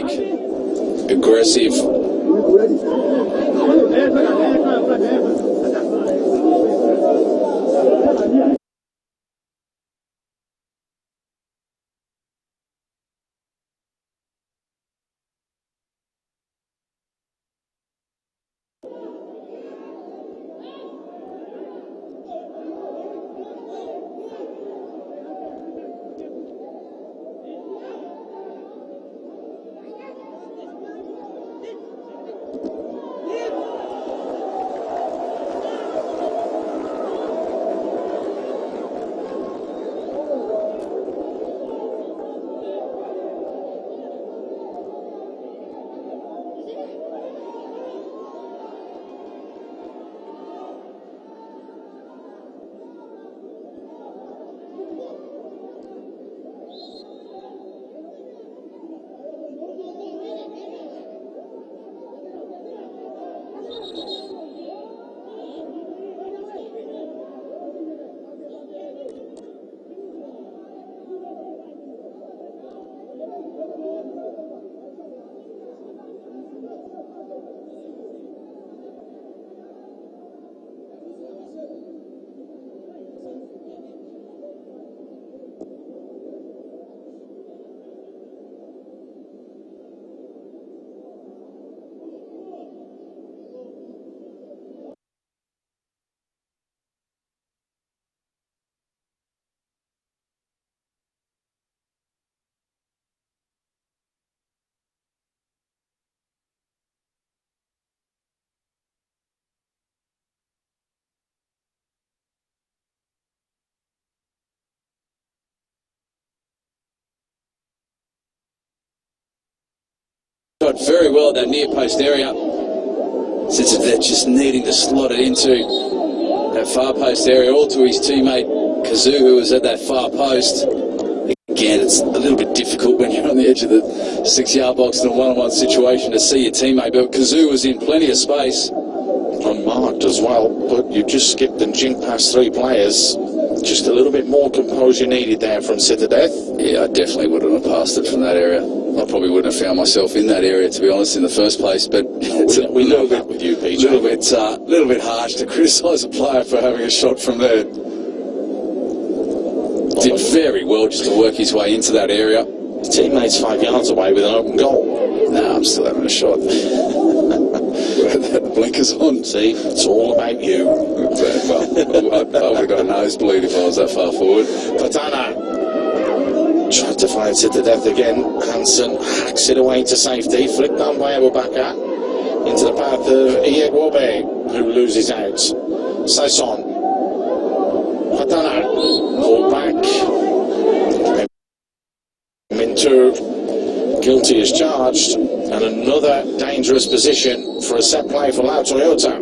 quick, aggressive. Shot very well at that near post area. Since they're just needing to slot it into that far post area, all to his teammate Kazoo, who was at that far post. Again, it's a little bit difficult when you're on the edge of the 6-yard box in a one-on-one situation to see your teammate, but Kazoo was in plenty of space. Unmarked as well, but you just skipped and jinked past 3 players. Just a little bit more composure needed there from Citadeth. Yeah, I definitely wouldn't have passed it from that area. I probably wouldn't have found myself in that area, to be honest, in the first place. But we know that with you, PJ. A little bit harsh to criticise a player for having a shot from there. Did very well just to work his way into that area. His teammate's 5 yards away with an open goal. No, I'm still having a shot. The blinkers on. See, it's all about you. Well, I would have got a nosebleed if I was that far forward. Patana tried to find it to death again. Hansen hacks it away to safety. Flicked down by Abubakar into the path of Iyegwobe, who loses out. Saison. Patana. Ball back. Mintu guilty as charged. And another dangerous position for a set play for Lao Toyota.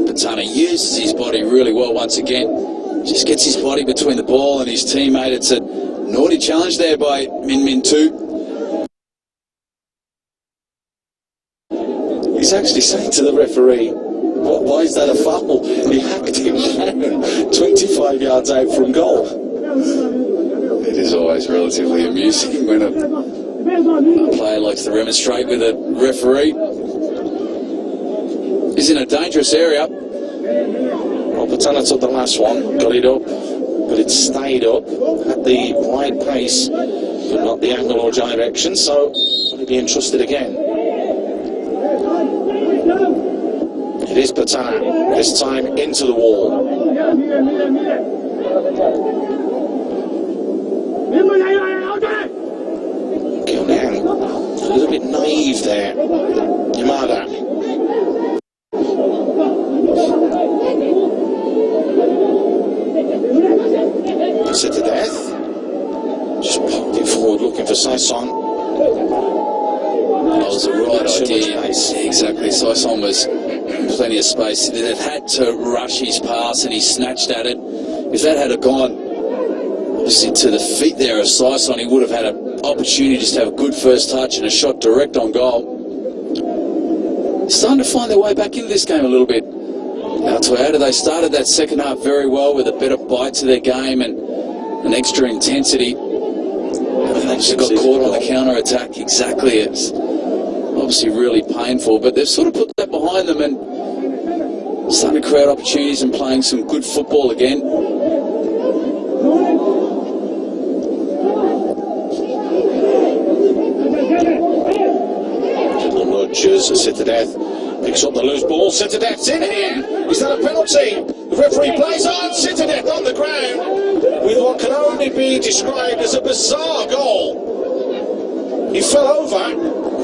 Patana uses his body really well once again. Just gets his body between the ball and his teammate. It's a naughty challenge there by Min 2. He's actually saying to the referee, why is that a foul? He hacked him down 25 yards out from goal. It is always relatively amusing when a player likes to remonstrate with a referee. He's in a dangerous area. Well, Patana took the last one, got it up, but it stayed up, had the wide pace, but not the angle or direction, so will he be entrusted again? It is Patana, this time into the wall. Gilnan, a little bit naive there. Yamada. Citadeth. Just popped it forward looking for Saison. That was the right idea. Exactly. Saison was plenty of space. It had to rush his pass and he snatched at it. If that had gone obviously to the feet there of Saison, he would have had an opportunity just to have a good first touch and a shot direct on goal. Starting to find their way back into this game a little bit. Now Toyota, they started that second half very well with a better bite to their game and an extra intensity. And they just got caught on the counter-attack. Exactly. It's obviously really painful, but they've sort of put that behind them and starting to create opportunities and playing some good football again. Nudges centre death. Picks up the loose ball. Centre death's in here. Is that a penalty? The referee plays on. Centre death on the ground with what can only be described as a bizarre goal. He fell over,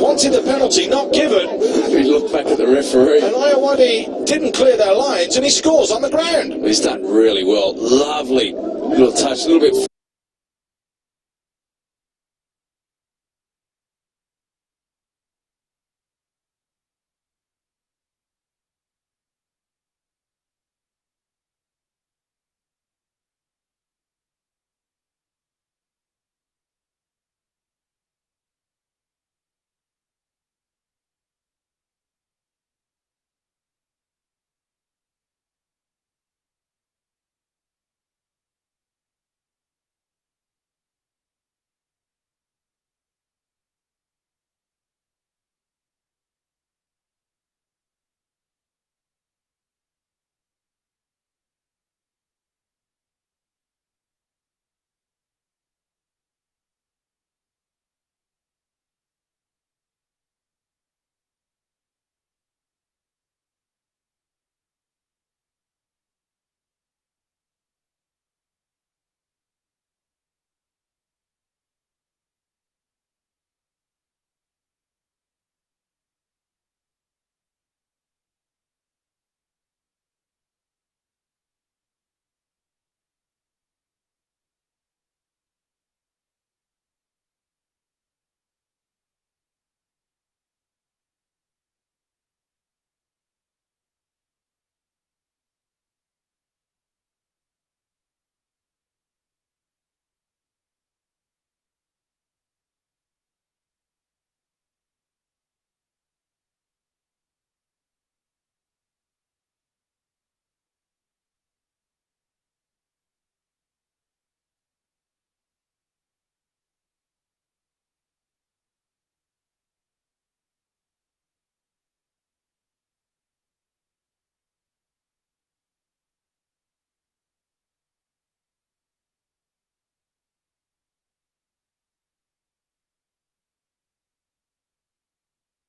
wanted the penalty, not given. He looked back at the referee. And Iowadi didn't clear their lines, and he scores on the ground. He's done really well. Lovely little touch, a little bit.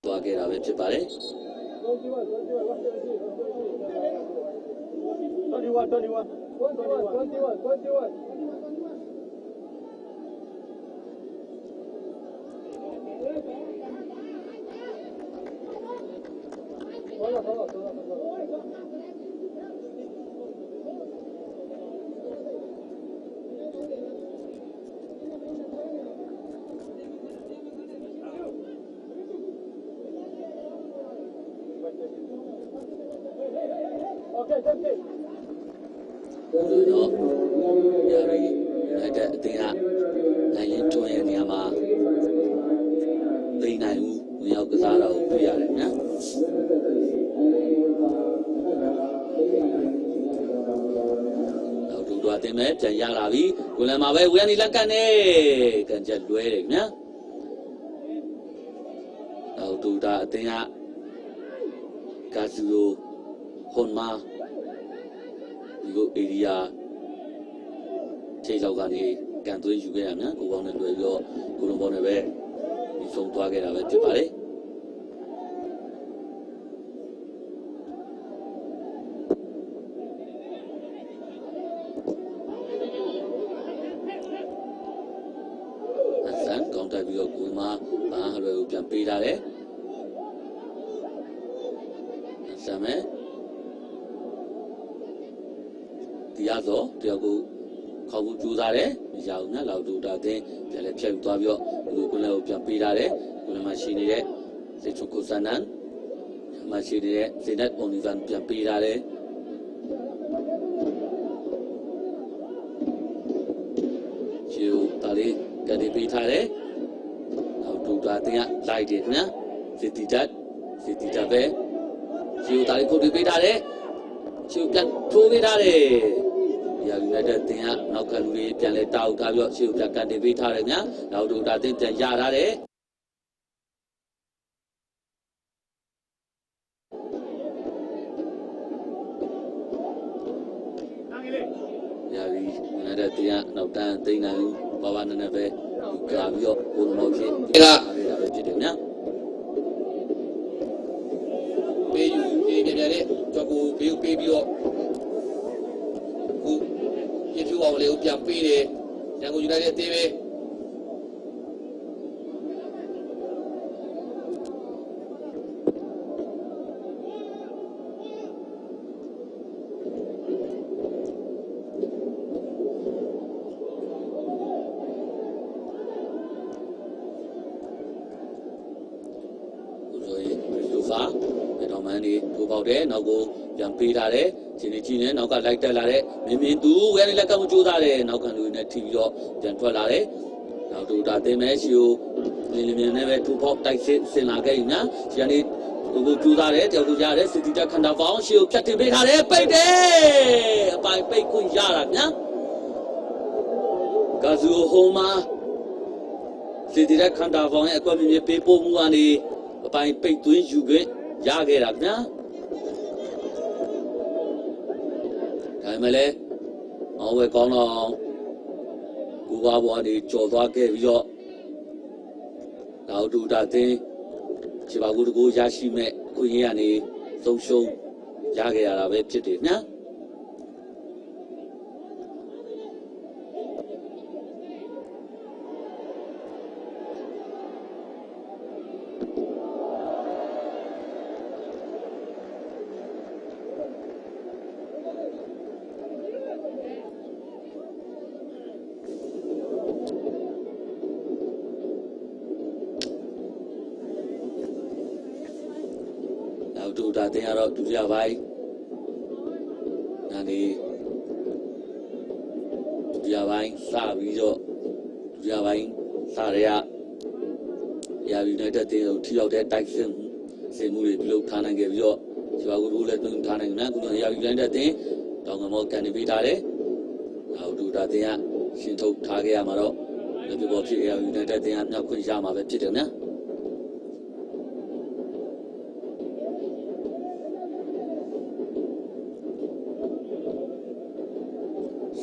သွားခဲ့တာပဲဖြစ်ပါတယ်တဲ့အသင်းကနိုင်ရင်ထွန်းရဲ့နေရာမှာသိနိုင်မှုဝင်ရောက်ကစားတာကိုတွေ့ရတယ်နော်တော့ဒူတော်အသင်းပဲပြန်ရလာပြီကိုလန်မှာပဲဝေယနီလက်ကတ်နဲ့ကန်ချက်လွဲတယ်နော်တော့ဒူတာအသင်းကကာဇူယိုခွန်မာဒီကိုဧရိယာခြေလောက်ကနေကန်သွင်းယူခဲ့ရမြန်ကိုပေါင်းနဲ့လွယ်ပြီးတော့ကိုလုံးပေါင်းနဲ့ပဲဒီဆုံးသွားခဲ့တာပဲဖြစ်ပါတယ်အဆန်ကောင်တက်ပြီးတော့ကိုမှာဘာလွယ်ကိုပြန်ပေးထားတယ်အဆန်မဲတရားစောတယောက်ကိုခေါ်ဖို့ကြိုးစားတယ်မရဘူးနော်လောက်တူတာတင်းပြန်လဲဖြတ်ယူသွားပြီးတော့ဒီကိုလည်းပြန်ပေးထားတယ်ကိုလည်းမရှိနေတဲ့စေချုကိုစနန်မရှိနေတဲ့ဇေနတ်အွန်လီဗန်ပြန်ပေးထားတယ်ချီတာလေးကနေပေးထားတယ်လောက်တူတာတင်းကလိုက်တယ်ခင်ဗျာစီတီတက်ပဲချီတာလေးကိုပေးထားတယ်ချီပြန်ထိုးပေးထားတယ်ရာယူလိုက်တဲ့တင်ကနောက်ကလူတွေပြန်လဲတောက်ထားပြီးတော့ရှေ့ကိုပြန်ကန်တင်ပေးထားတယ်ညာနောက်တူတာတင်ပြန်ရထားတယ် United တရားနောက်တန်းသိန်းနိုင်ဘာဘာနဲ့ပဲကြာပြီးတော့ဘုံမောက်ဖြစ်နေတာပဲဖြစ်တယ်နော်ပေးယူပေးပြတဲ့ကြောက်ကိုပေးပြီးတော့ခုပြည့်ဖြူအောင်လေးကိုပြန်ပေးတယ်ရန်ကုန် United သေးပဲတော်မှန်နေထိုးပေါက်တယ်နောက်ကိုပြန်ပေးထားတယ်ချင်းချင်းနဲ့နောက်ကလိုက်တက်လာတဲ့မြင်းသူဝဲလေးလက်ကမကြိုးစားတယ်နောက်ခံလူနဲ့ထိပြီးတော့ပြန်ထွက်လာတယ်နောက်တူတာတင်မဲရှီကိုလင်းလင်းနဲ့ပဲထိုးပေါက်တိုက်စစ်ဆင်လာခဲ့ပြီနော်ဒီကနေကိုကြိုးစားတယ်တယောက်တူရတယ်စစ်တီတက်ခန္ဓာပေါင်းရှီကိုဖြတ်တင်ပေးထားတယ်ပိတ်တယ်အပိုင်ပိတ်ခွင့်ရတာနော်ကာဇူဟိုမာစစ်တီတက်ခန္ဓာပေါင်းရဲ့အကွက်မြင်းပေးပို့မှုကနေအပိုင်ပိတ်သွင်းယူခွင့်ရခဲ့တာဗျာဒါမှလည်းမောင်ဝဲကောင်းတော့ကိုဘာဘွားတွေကြော်သွားခဲ့ပြီးတော့နောက်တူတာတင်းခြေပါကူတကူရရှိမဲ့ကိုရင်းကနေဆုံးရှုံးရခဲ့ရတာပဲဖြစ်တယ်ဗျာတူတာတင်ရတော့ဒုတိယပိုင်းနာနေဒုတိယပိုင်းစပြီးတော့ဒုတိယပိုင်းစရရယူနိုက်တက်တင်ကိုထိရောက်တဲ့တိုက်စစ်မှုတွေပြုလုပ်ထားနိုင်ခဲ့ပြီးတော့ဒီဘာကူလည်းတွန်းထားနိုင်တယ်ကုလရယူနိုက်တက်တင်တောင်ကမောကန်နေပေးထားတယ်နောက်ဒုတာတင်ကရှင်ထုတ်ထားခဲ့ရမှာတော့ဒီဘောဖြစ်ရယူနိုက်တက်တင်ကမြောက်ခွင့်ရမှာပဲဖြစ်တယ်နော်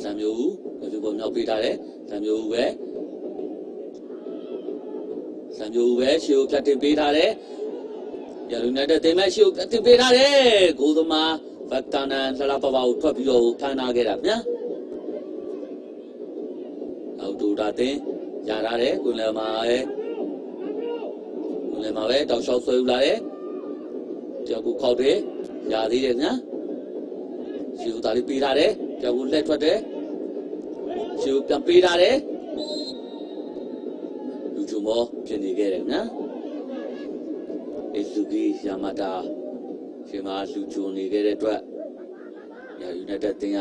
စံမျိုးဦးဒီပေါ်မြောက်ပေးထားတယ်စံမျိုးဦးပဲရှီကိုဖြတ်တင်ပေးထားတယ်ရလူနေတဲ့တင်မဲ့ရှီကိုဖြတ်တင်ပေးထားတယ်ကိုသမားဗတ်တန်န်လှလှပပကိုထွက်ပြီးတော့ဖမ်းထားခဲ့တာဗျာနောက်တူတာတင်ရထားတယ်ကိုလည်းမှာပဲတောက်လျှောက်ဆွဲယူလာတယ်ကြောက်ကိုခောက်တယ်ရသေးတယ်ဗျာရှီကိုတာလေးပေးထားတယ်ကြောက်ကိုလက်ထွက်တယ်ရှီကိုပြန်ပေးထားတယ်လူချုံမောဖြစ်နေခဲ့တယ်နော်အေဆူဂီယာမာတာရှင်မလူချုံနေခဲ့တဲ့အတွက်ရယူနိုက်တက်တင်က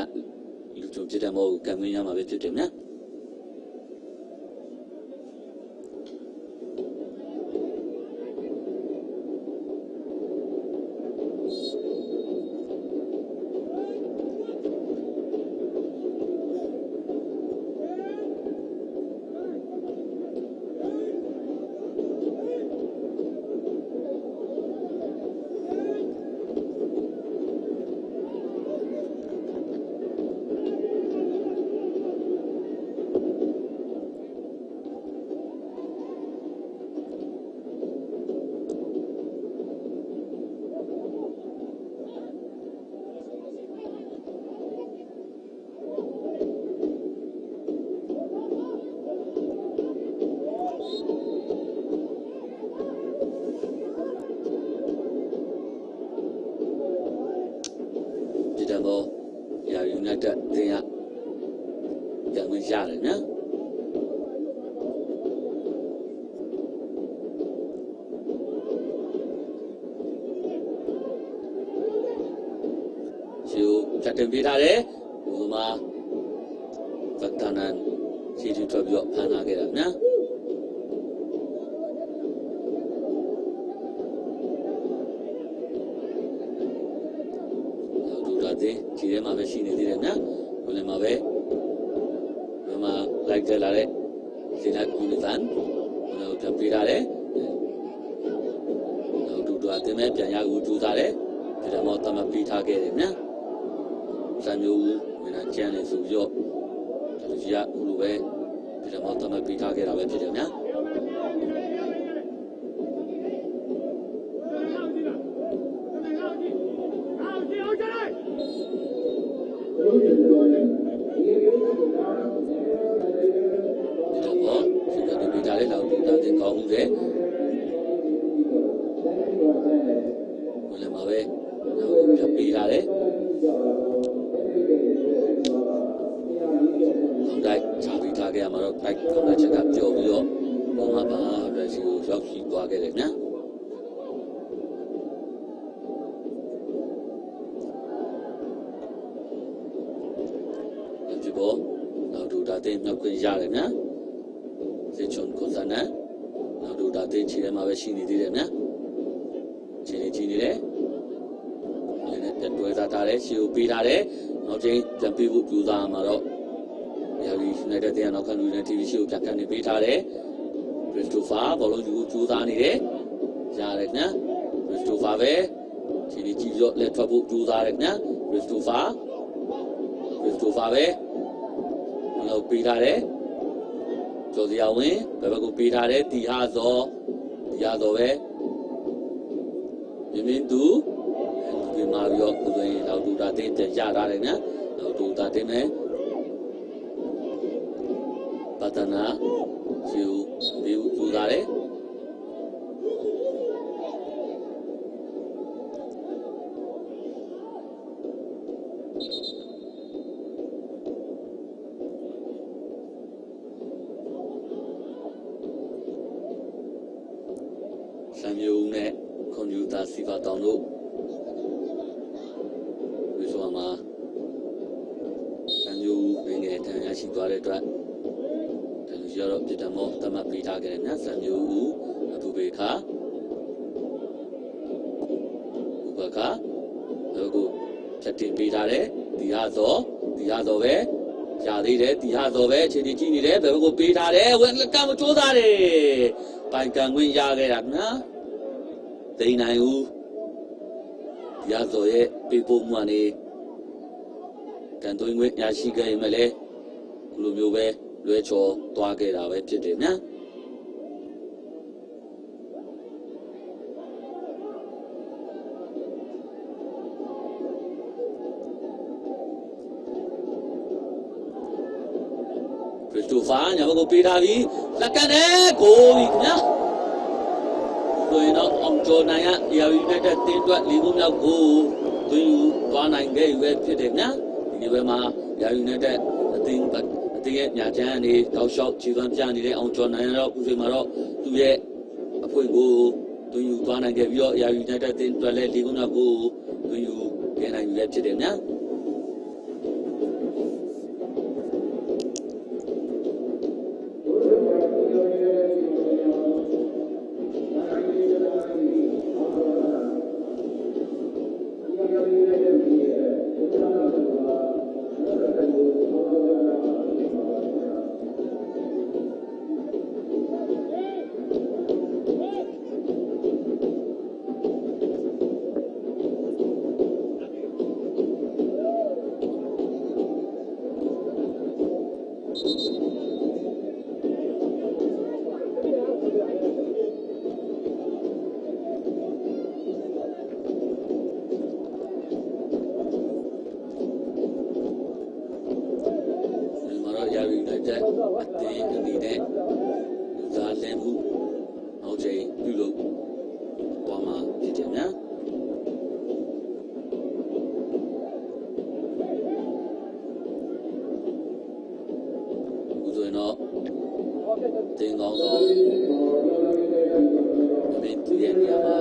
လူချုံဖြစ်တဲ့မောကိုကံမင်းရမှာပဲဖြစ်တယ်နော်ဘောရယူနိုက်တက်တင်ရပြန်ဝင်ရတယ်နော်ရှီကိုဖြတ်တင်ပေးထားတယ်ဟိုမှာဗတ်တန်န်ရှီထွက်ပြီးတော့ဖမ်းလာခဲ့တာနော်ခြေထဲမှာပဲရှိနေသေးတယ်နော်ဘယ်မှာပဲဘယ်မှာလိုက်ကြလာတဲ့ဒီလိုက်ဦးနေတန်ဘယ်လိုပြပေးထားတယ်နောက်တူတူအတင်းမဲ့ပြန်ရကူကြိုးစားတယ်ဒီတော့တမပေးထားခဲ့တယ်နော်စံမျိုးဝင်လာကျန်းနေဆိုပြီးတော့ ကြီးကအခုလိုပဲပြည်တော်သတ်မှတ်ပေးထားခဲ့တာပဲဖြစ်တယ်ဗျာလောက်တူတာတင်ကောင်းမှုလေဘယ်မှာပဲပြပေးထားတယ်တိုက်ချပေးထားခဲ့ရမှာတော့တိုက်ကောင်းတဲ့ချက်ကပြောပြီးတော့ဘုံမှာပါရက်စီကိုရောက်ရှိသွားခဲ့တယ်နော်ဒီဘောလောက်တူတာတင်နှုတ်ခွင့်ရတယ်နော်စေချွန်ကိုစနနောက်တို့ဒါတင်ချီထဲမှာပဲရှိနေသေးတယ်နော်ချီနေတယ်လည်းနဲ့တွဲစားထားတယ်ရှီကိုပေးထားတယ်နောက်ချင်းပြန်ပေးဖို့ကြိုးစားမှာတော့ရာဒီနဲ့တဲ့တရားနောက်ခံလူနဲ့ TV ရှီကိုပြန်ကန်နေပေးထားတယ်ခရစ်စတိုဖာဘောလုံးယူကိုကြိုးစားနေတယ်ရတယ်နော်ခရစ်စတိုဖာပဲချီကြည့်ရောလက်ထွက်ဖို့ကြိုးစားတယ်နော်ခရစ်စတိုဖာပဲဘလုံးပေးထားတယ်ကျော်စရာဝင်ဘယ်ဘက်ကိုပေးထားတယ်တီဟာဇော်ပဲမြင်းသူဒီမှာရောကိုယ်ရင်လောက်တူတာတင်းပြန်ရထားတယ်နော်လောက်တူတာတင်းမယ်ပတနာယူဒီယူလာတယ်ဆံမျိုးနဲ့ကွန်ပျူတာစီပါတောင်တို့ဝိဆိုမှာဆံမျိုးငယ်တန်းရရှိသွားတဲ့အတွက်တလူရတော့ပြည်တော်မောတမတ်ပေးထားခဲ့တဲ့ညဆံမျိုးဦးအဘူဘေခါဥပခါတို့ကိုဖြတ်တင်ပေးထားတယ်ဒီဟာဇော်ပဲကြာသေးတယ်ဒီဟာဇော်ပဲခြေကြည့်နေတယ်ဘယ်ဘက်ကိုပေးထားတယ်ဝင်ကမချိုးသားတယ်ပိုင်ကန်ခွင့်ရခဲ့တာနော်သိနိုင်ဦးရသော်ရဲ့ပေးပို့မှုကနေကန်သွင်းခွင့်ရရှိခဲ့ရင်လည်းဒီလိုမျိုးပဲလွဲချော်သွားခဲ့တာပဲဖြစ်တယ်နော်ခရစ်စတိုဖာညာဘကိုပေးထားပြီးလက်ကန်နဲ့ကိုပြီးခင်ဗျာဆိုရင်တော့အောင်ကျော်နိုင်ရရာယူနိုက်တက်တင်းတွက်၄ခုမြောက်ကိုသွင်းယူသွားနိုင်ခဲ့ရွယ်ဖြစ်တယ်နော်ဒီဘက်မှာရာယူနိုက်တက်အတင်းရဲ့ညာချမ်းအနေတောက်လျှောက်ခြေသွမ်းပြနေတဲ့အောင်ကျော်နိုင်ရတော့အခုချိန်မှာတော့သူ့ရဲ့အဖွင့်ကိုသွင်းယူသွားနိုင်ခဲ့ပြီးတော့ရာယူနိုက်တက်တင်းတွက်လဲ၄ခုမြောက်ကိုသွင်းယူခဲ့နိုင်ရွယ်ဖြစ်တယ်နော်ရာယူနိုက်တက်အသင်းအနေနဲ့လူသားလင်းမှုနောက်ချိန်ပြုလုပ်သွားမှာဖြစ်တယ်နော်အခုဆိုရင်တော့တင်းကောင်းဆုံးမင်းသူရဲ့နေရာမှာ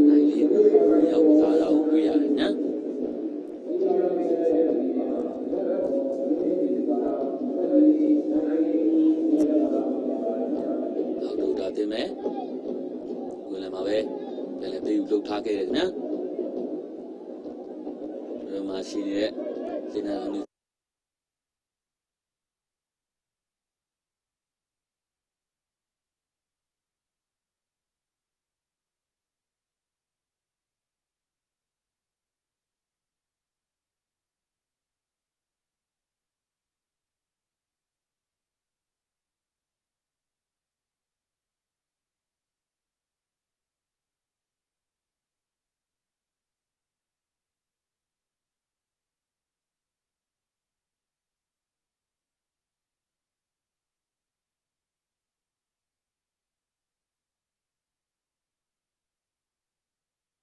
နိုင်လေးရောက်လာတော့ပြရတယ်နော်တင်မယ်ဝင်လာမှာပဲလည်းပေးလုပ်ထားခဲ့တယ်နော်ဒီမှာရှိနေတဲ့စင်နာ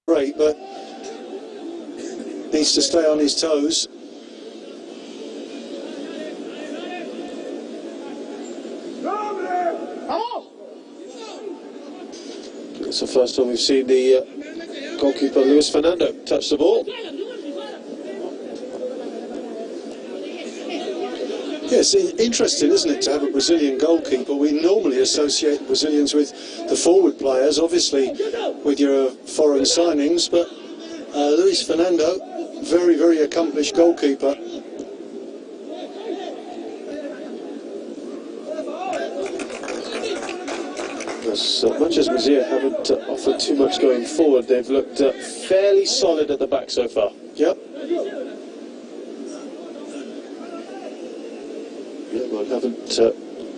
great, but needs to stay on his toes. It's the first time we've seen the goalkeeper Luis Fernando touch the ball. Yes, interesting, isn't it, to have a Brazilian goalkeeper? We normally associate Brazilians with the forward players, obviously with your foreign signings, but Luis Fernando, very, very accomplished goalkeeper. As much as Brazil haven't offered too much going forward, they've looked fairly solid at the back so far. Yep. Myanmar haven't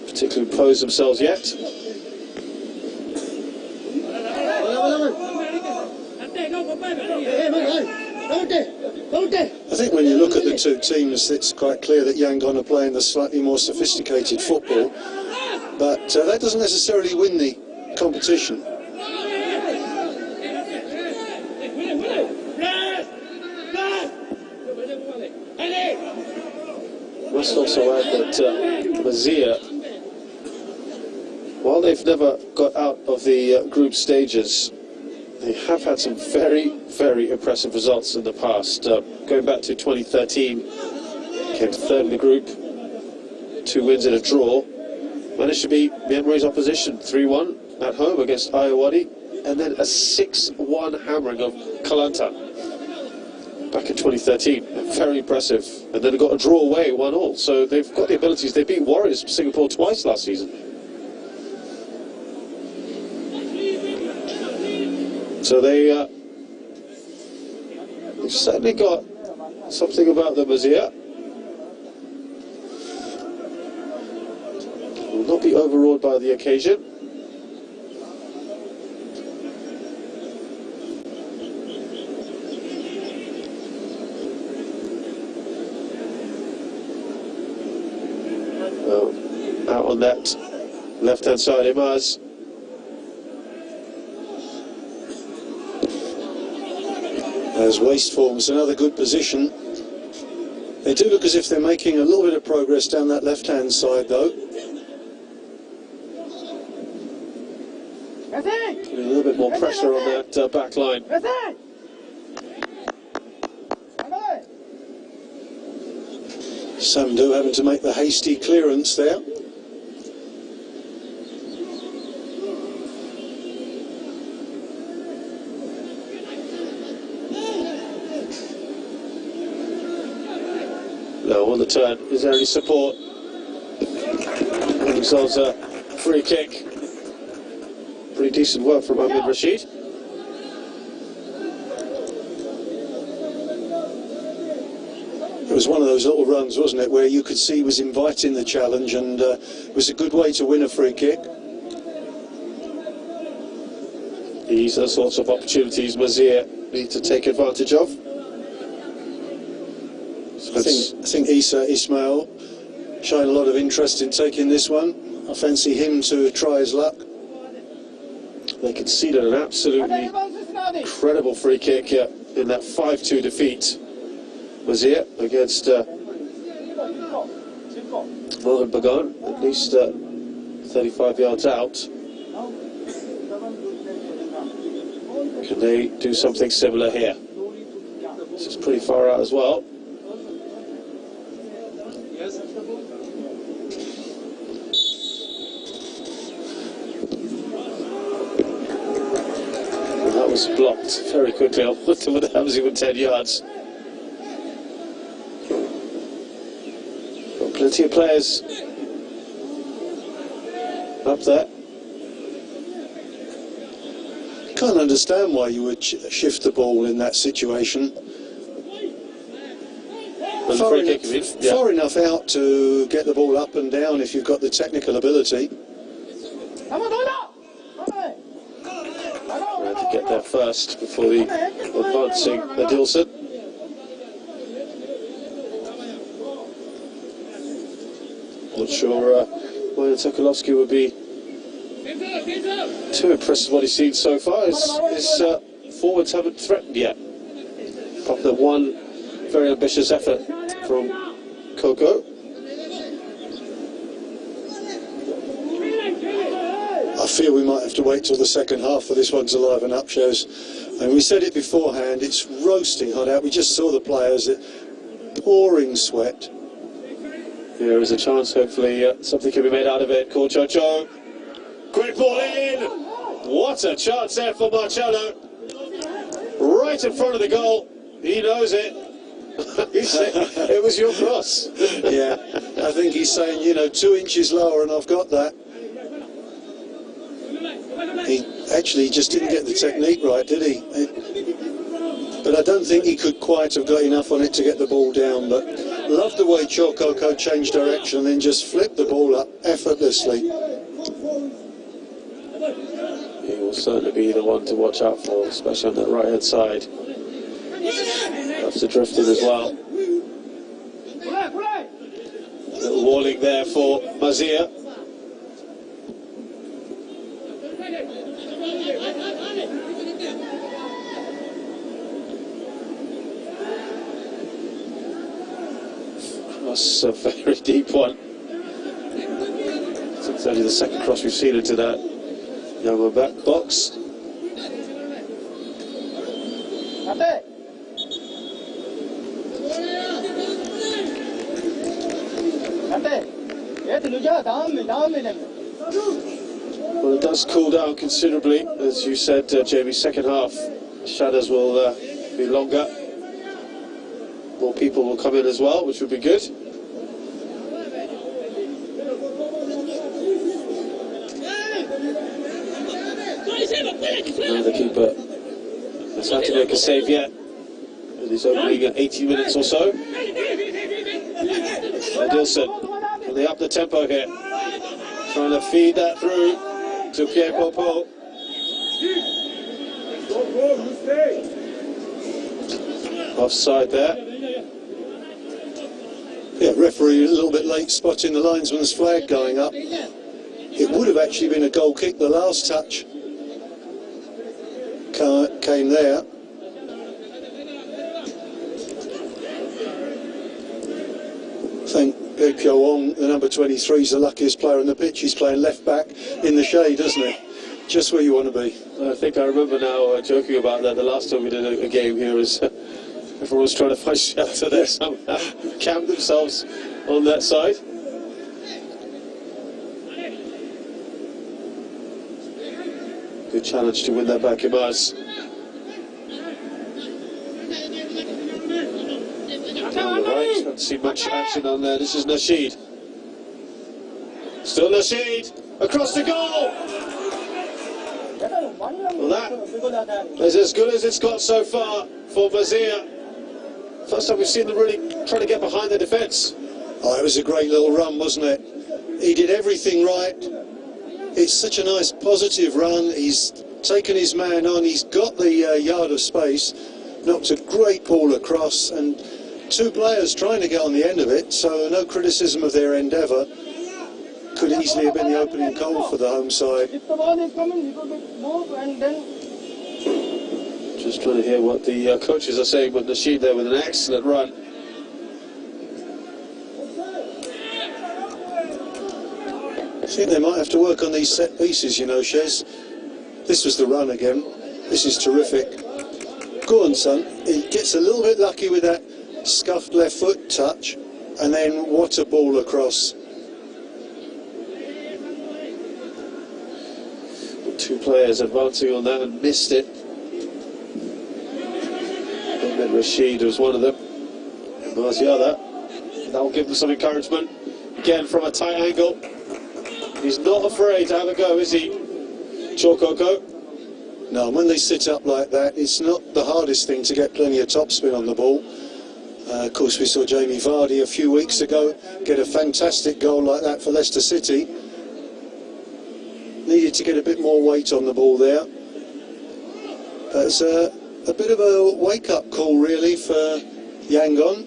particularly imposed themselves yet. I think when you look at the two teams, it's quite clear that Yangon are playing the slightly more sophisticated football, but that doesn't necessarily win the competition. Must also add that Mazia, while they've never got out of the group stages, they have had some very, very impressive results in the past. Going back to 2013, came third in the group, 2 wins and a draw. Managed to beat Myanmar's opposition 3-1 at home against Ayeyarwady, and then a 6-1 hammering of Kalanta back in 2013. Very impressive. And then they got a draw away, 1-1. So they've got the abilities. They beat Warriors Singapore twice last season. So they've certainly got something about them as here. Will not be overawed by the occasion. Out on that left-hand side, Imaz. As waste forms another good position. They do look as if they're making a little bit of progress down that left-hand side, though. Putting a little bit more pressure on that back line. Samdu having to make the hasty clearance there. Low on the turn. Is there any support? And results a free kick. Pretty decent work from Ahmed Rashid. It was one of those little runs, wasn't it, where you could see he was inviting the challenge, and it was a good way to win a free kick. These are the sorts of opportunities Mazir need to take advantage of. I think Isa Ismail showing a lot of interest in taking this one. I fancy him to try his luck. They conceded an absolutely incredible free kick in that 5-2 defeat. Mazir against Mohan Bagan, at least 35 yards out. Can they do something similar here? This is pretty far out as well. And that was blocked very quickly. I wonder whether that was even 10 yards. Got plenty of players up there. Can't understand why you would shift the ball in that situation. Far enough out to get the ball up and down if you've got the technical ability. Had to get there first before the advancing Adilson. Not sure why Tokolowski would be too impressed with what he's seen so far. His forwards haven't threatened yet. Apart from one very ambitious effort from Coco. I feel we might have to wait till the second half for this one to liven up, shows. And we said it beforehand, it's roasting hot out. We just saw the players pouring sweat. There is a chance, hopefully, something can be made out of it. Call Chocho. Great ball in! What a chance there for Marcello. Right in front of the goal. He knows it. He said, it was your cross. Yeah, I think he's saying, you know, 2 inches lower and I've got that. He actually just didn't get the technique right, did he? But I don't think he could quite have got enough on it to get the ball down. But love the way Coco changed direction and then just flipped the ball up effortlessly. He will certainly be the one to watch out for, especially on that right-hand side. That's the drifting as well. Little warning there for Mazia. Cross, a very deep one. It's only the second cross we've seen into that Myanmar back box. Well, it does cool down considerably, as you said, Jamie. Second half, shadows will be longer. More people will come in as well, which would be good. Now the keeper has had to make a save yet. And he's opening at 80 minutes or so. Dilson, can they up the tempo here? Trying to feed that through to Pierre Popo. Offside there. Yeah, referee a little bit late spotting the linesman's flag going up. It would have actually been a goal kick. The last touch came there. I think Pyo Wong, the number 23, is the luckiest player on the pitch. He's playing left back in the shade, isn't it? Just where you want to be. I think I remember now joking about that. The last time we did a game here is everyone was trying to find shelter there somehow. Camp themselves on that side. Good challenge to win that back in Mars. Down the right, don't see much action on there. This is Nasheed. Still Nasheed, across the goal! Well, that is as good as it's got so far for Mazia. First time we've seen them really trying to get behind the defence. Oh, it was a great little run, wasn't it? He did everything right. It's such a nice positive run. He's taken his man on. He's got the yard of space. Knocked a great ball across, and 2 players trying to get on the end of it, so no criticism of their endeavour. Could easily have been the opening goal for the home side. Just trying to hear what the coaches are saying, but Nasheed there with an excellent run. I think they might have to work on these set pieces, you know, Shez. This was the run again. This is terrific. Go on, son. He gets a little bit lucky with that scuffed left foot touch, and then what a ball across. 2 players advancing on that and missed it. Ahmed Rashid was one of them. Mars the other. That will give them some encouragement. Again from a tight angle. He's not afraid to have a go, is he? Chokoko. No, when they sit up like that, it's not the hardest thing to get plenty of topspin on the ball. Of course, we saw Jamie Vardy a few weeks ago get a fantastic goal like that for Leicester City. Needed to get a bit more weight on the ball there. But it's a bit of a wake-up call, really, for Yangon.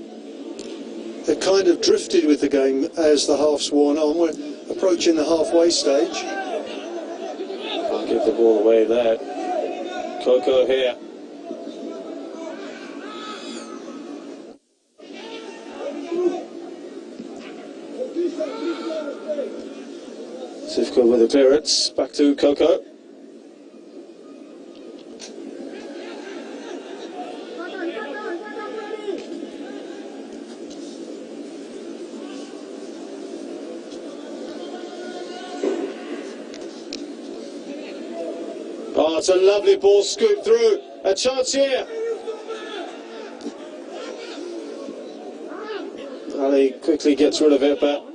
They've kind of drifted with the game as the half's worn on. We're approaching the halfway stage. Can't give the ball away there. Coco here. Sivko with a clearance, back to Coco. Oh, it's a lovely ball scooped through. A chance here. Ali quickly gets rid of it, but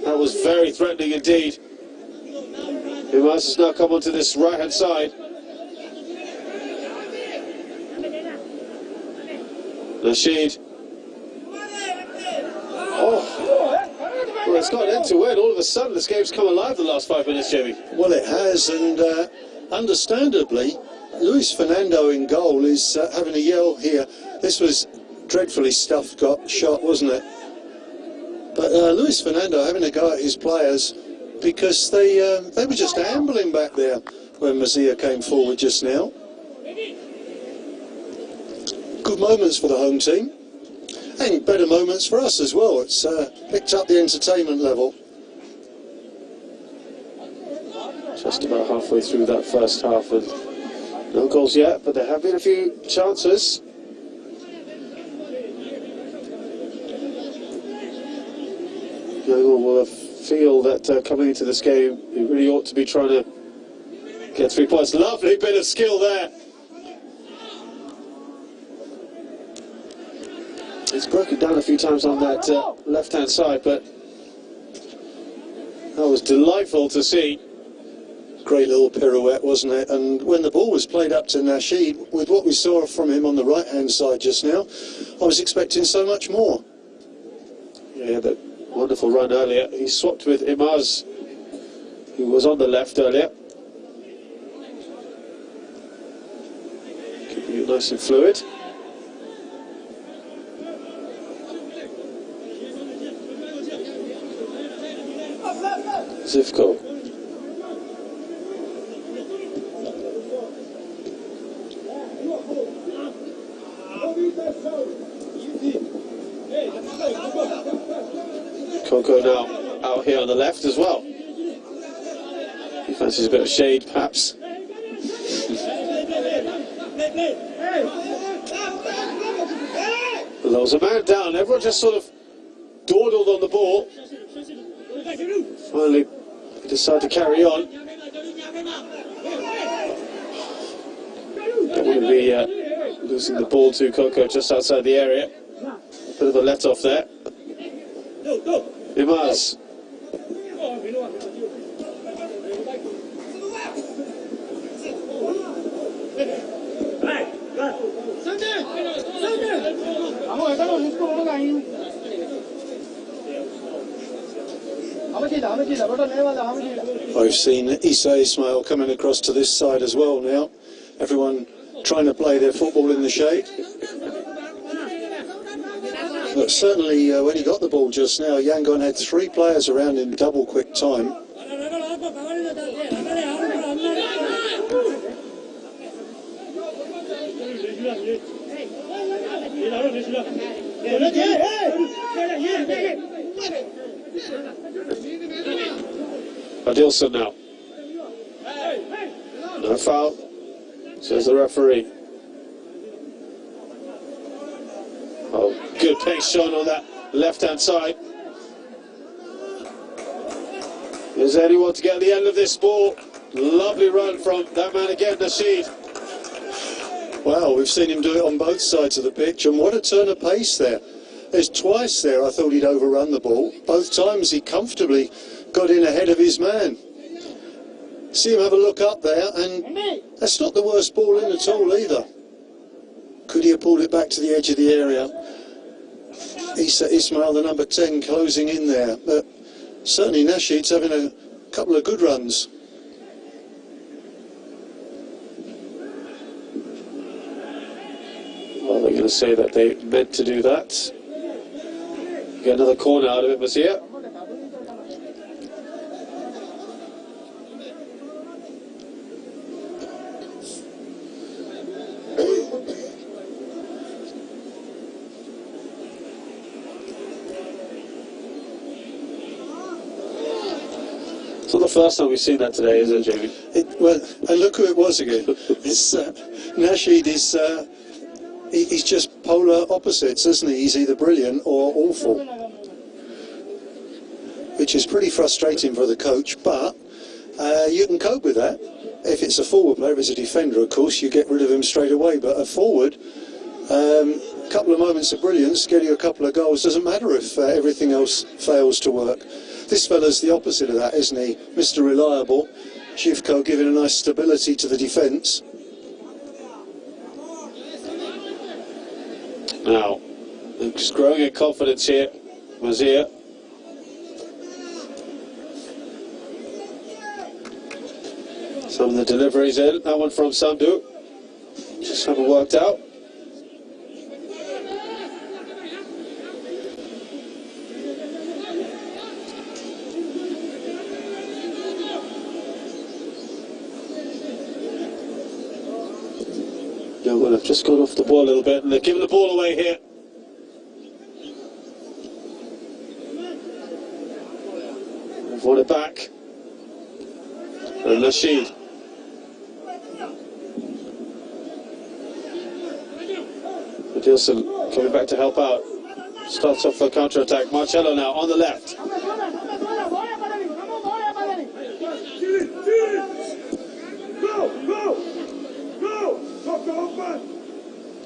that was very threatening indeed. Imas has now come onto this right-hand side. Rashid. Oh, well, it's got end to end. All of a sudden, this game's come alive the last 5 minutes, Jimmy. Well, it has, and understandably, Luis Fernando in goal is having a yell here. This was dreadfully stuffed shot, wasn't it? But Luis Fernando having a go at his players because they were just ambling back there when Mazia came forward just now. Good moments for the home team, and better moments for us as well. It's picked up the entertainment level. Just about halfway through that first half, and no goals yet, but there have been a few chances. Young will feel that coming into this game, he really ought to be trying to get 3 points. Lovely bit of skill there. It's broken down a few times on that left-hand side, but that was delightful to see. Great little pirouette, wasn't it? And when the ball was played up to Nasheed, with what we saw from him on the right-hand side just now, I was expecting so much more. Yeah, that wonderful run earlier. He swapped with Imaz, who was on the left earlier. Keeping it nice and fluid. Zivko. Coco now out here on the left as well. He fancies a bit of shade, perhaps. Lows a man down. Everyone just sort of dawdled on the ball. Finally, they decide to carry on. Don't want to be losing the ball to Coco just outside the area. Bit of a let-off there. Imaz. I've seen Issa Ismail coming across to this side as well now. Everyone trying to play their football in the shade. But certainly when he got the ball just now, Yangon had 3 players around in double quick time. Adilson now. No foul, says the referee. Oh, good pace shown on that left-hand side. Is there anyone to get the end of this ball? Lovely run from that man again, Nasheed. Wow, we've seen him do it on both sides of the pitch, and what a turn of pace there. There's twice there I thought he'd overrun the ball. Both times he comfortably got in ahead of his man. See him have a look up there, and that's not the worst ball in at all either. Could he have pulled it back to the edge of the area? Issa Ismail, the number 10, closing in there. But certainly Nasheed's having a couple of good runs. Well, they're going to say that they meant to do that. Get another corner out of it, Mazia. It's not the first time we've seen that today, is it, Jamie? Well, and look who it was again. It's Nasheed is he's just polar opposites, isn't he? He's either brilliant or awful, which is pretty frustrating for the coach. But you can cope with that. If it's a forward player, if it's a defender, of course, you get rid of him straight away. But a forward, a couple of moments of brilliance, get you a couple of goals. Doesn't matter if everything else fails to work. This fella's the opposite of that, isn't he? Mr. Reliable. Zhivko giving a nice stability to the defence. Now, Luke's growing in confidence here. Wazir. Some of the deliveries in. That one from Sandhu. Just haven't worked out. Well, they've just gone off the ball a little bit and they're giving the ball away here. They've won it back. And Nasheed. Adilson coming back to help out. Starts off the counter-attack. Marcello now on the left.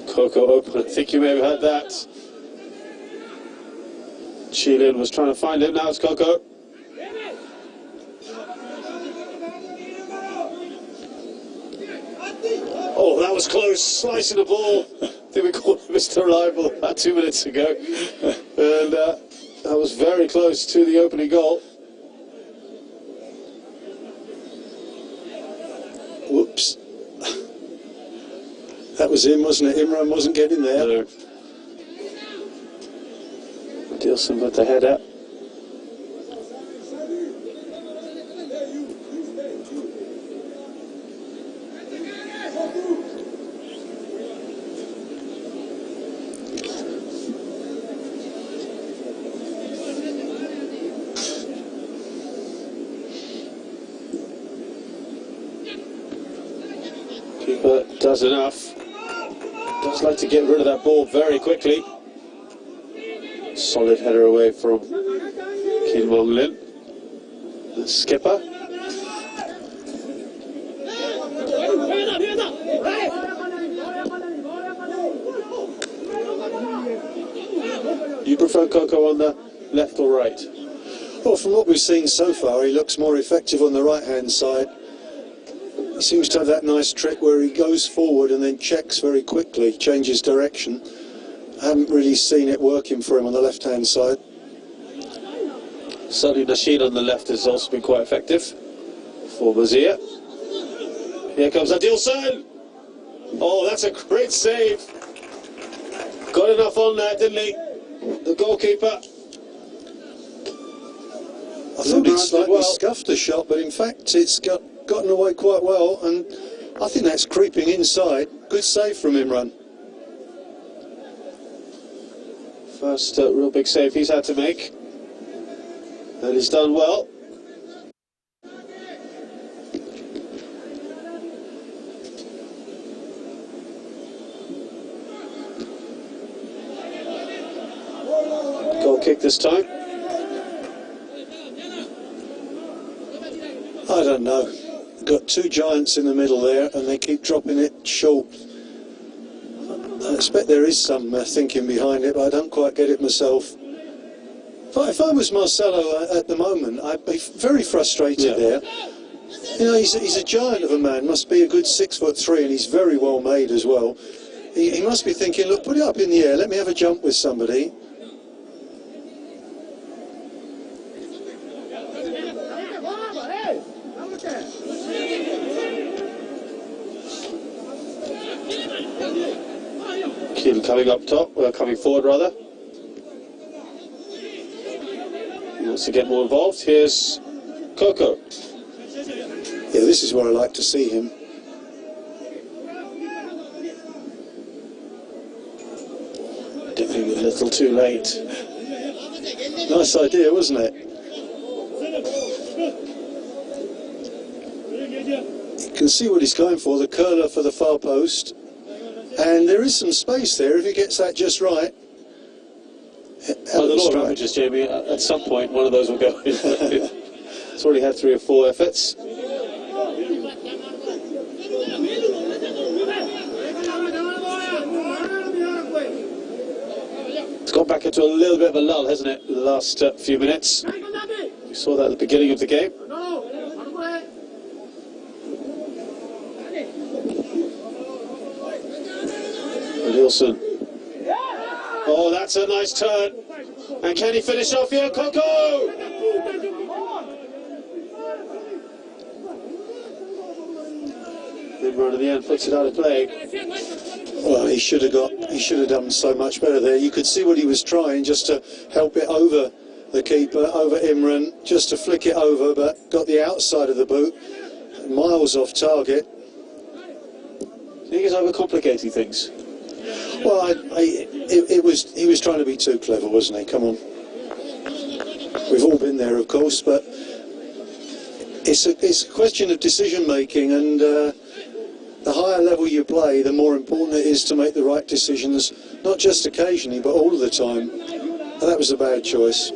Coco open. I think you may have heard that. Chilin was trying to find him. Now it's Coco. Oh, that was close. Slicing the ball. I think we called him Mr. Reliable about 2 minutes ago. And that was very close to the opening goal. Whoops. That was him, wasn't it? Imran wasn't getting there. No. Dilson with the header. Keeper does enough. Does like to get rid of that ball very quickly. Solid header away from Kim Wong Lin, the skipper. You prefer Coco on the left or right? Well, from what we've seen so far, he looks more effective on the right-hand side. He seems to have that nice trick where he goes forward and then checks very quickly, changes direction. I haven't really seen it working for him on the left-hand side. Certainly Nasheed on the left has also been quite effective for Wazir. Here comes Adilson. Oh, that's a great save. Got enough on there, didn't he? The goalkeeper. I thought he'd slightly scuffed the shot, but in fact it's gotten away quite well, and I think that's creeping inside. Good save from Imran. First real big save he's had to make, and he's done well. Goal kick this time. I don't know. Got two giants in the middle there, and they keep dropping it short. I expect there is some thinking behind it, but I don't quite get it myself. If I was Marcelo at the moment, I'd be very frustrated there. You know, he's a giant of a man, must be a good 6'3", and he's very well made as well. He must be thinking, look, put it up in the air, let me have a jump with somebody. Coming up top, coming forward rather. He wants to get more involved. Here's Coco. Yeah, this is where I like to see him. Dipping a little too late. Nice idea, wasn't it? can see what he's going for, the curler for the far post. And there is some space there if he gets that just right. Well, the law of averages, Jamie, at some point one of those will go in. It's already had 3 or 4 efforts. It's gone back into a little bit of a lull, hasn't it, in the last few minutes? We saw that at the beginning of the game. Nielsen. Oh, that's a nice turn. And can he finish off here, Coco? Myanmar in the end puts it out of play. Well, he should have done so much better there. You could see what he was trying, just to help it over the keeper, over Imran, just to flick it over, but got the outside of the boot, miles off target. I think he's overcomplicating things. Well, he was trying to be too clever, wasn't he? Come on. We've all been there, of course, but it's a question of decision making, and the higher level you play, the more important it is to make the right decisions, not just occasionally, but all of the time. And that was a bad choice.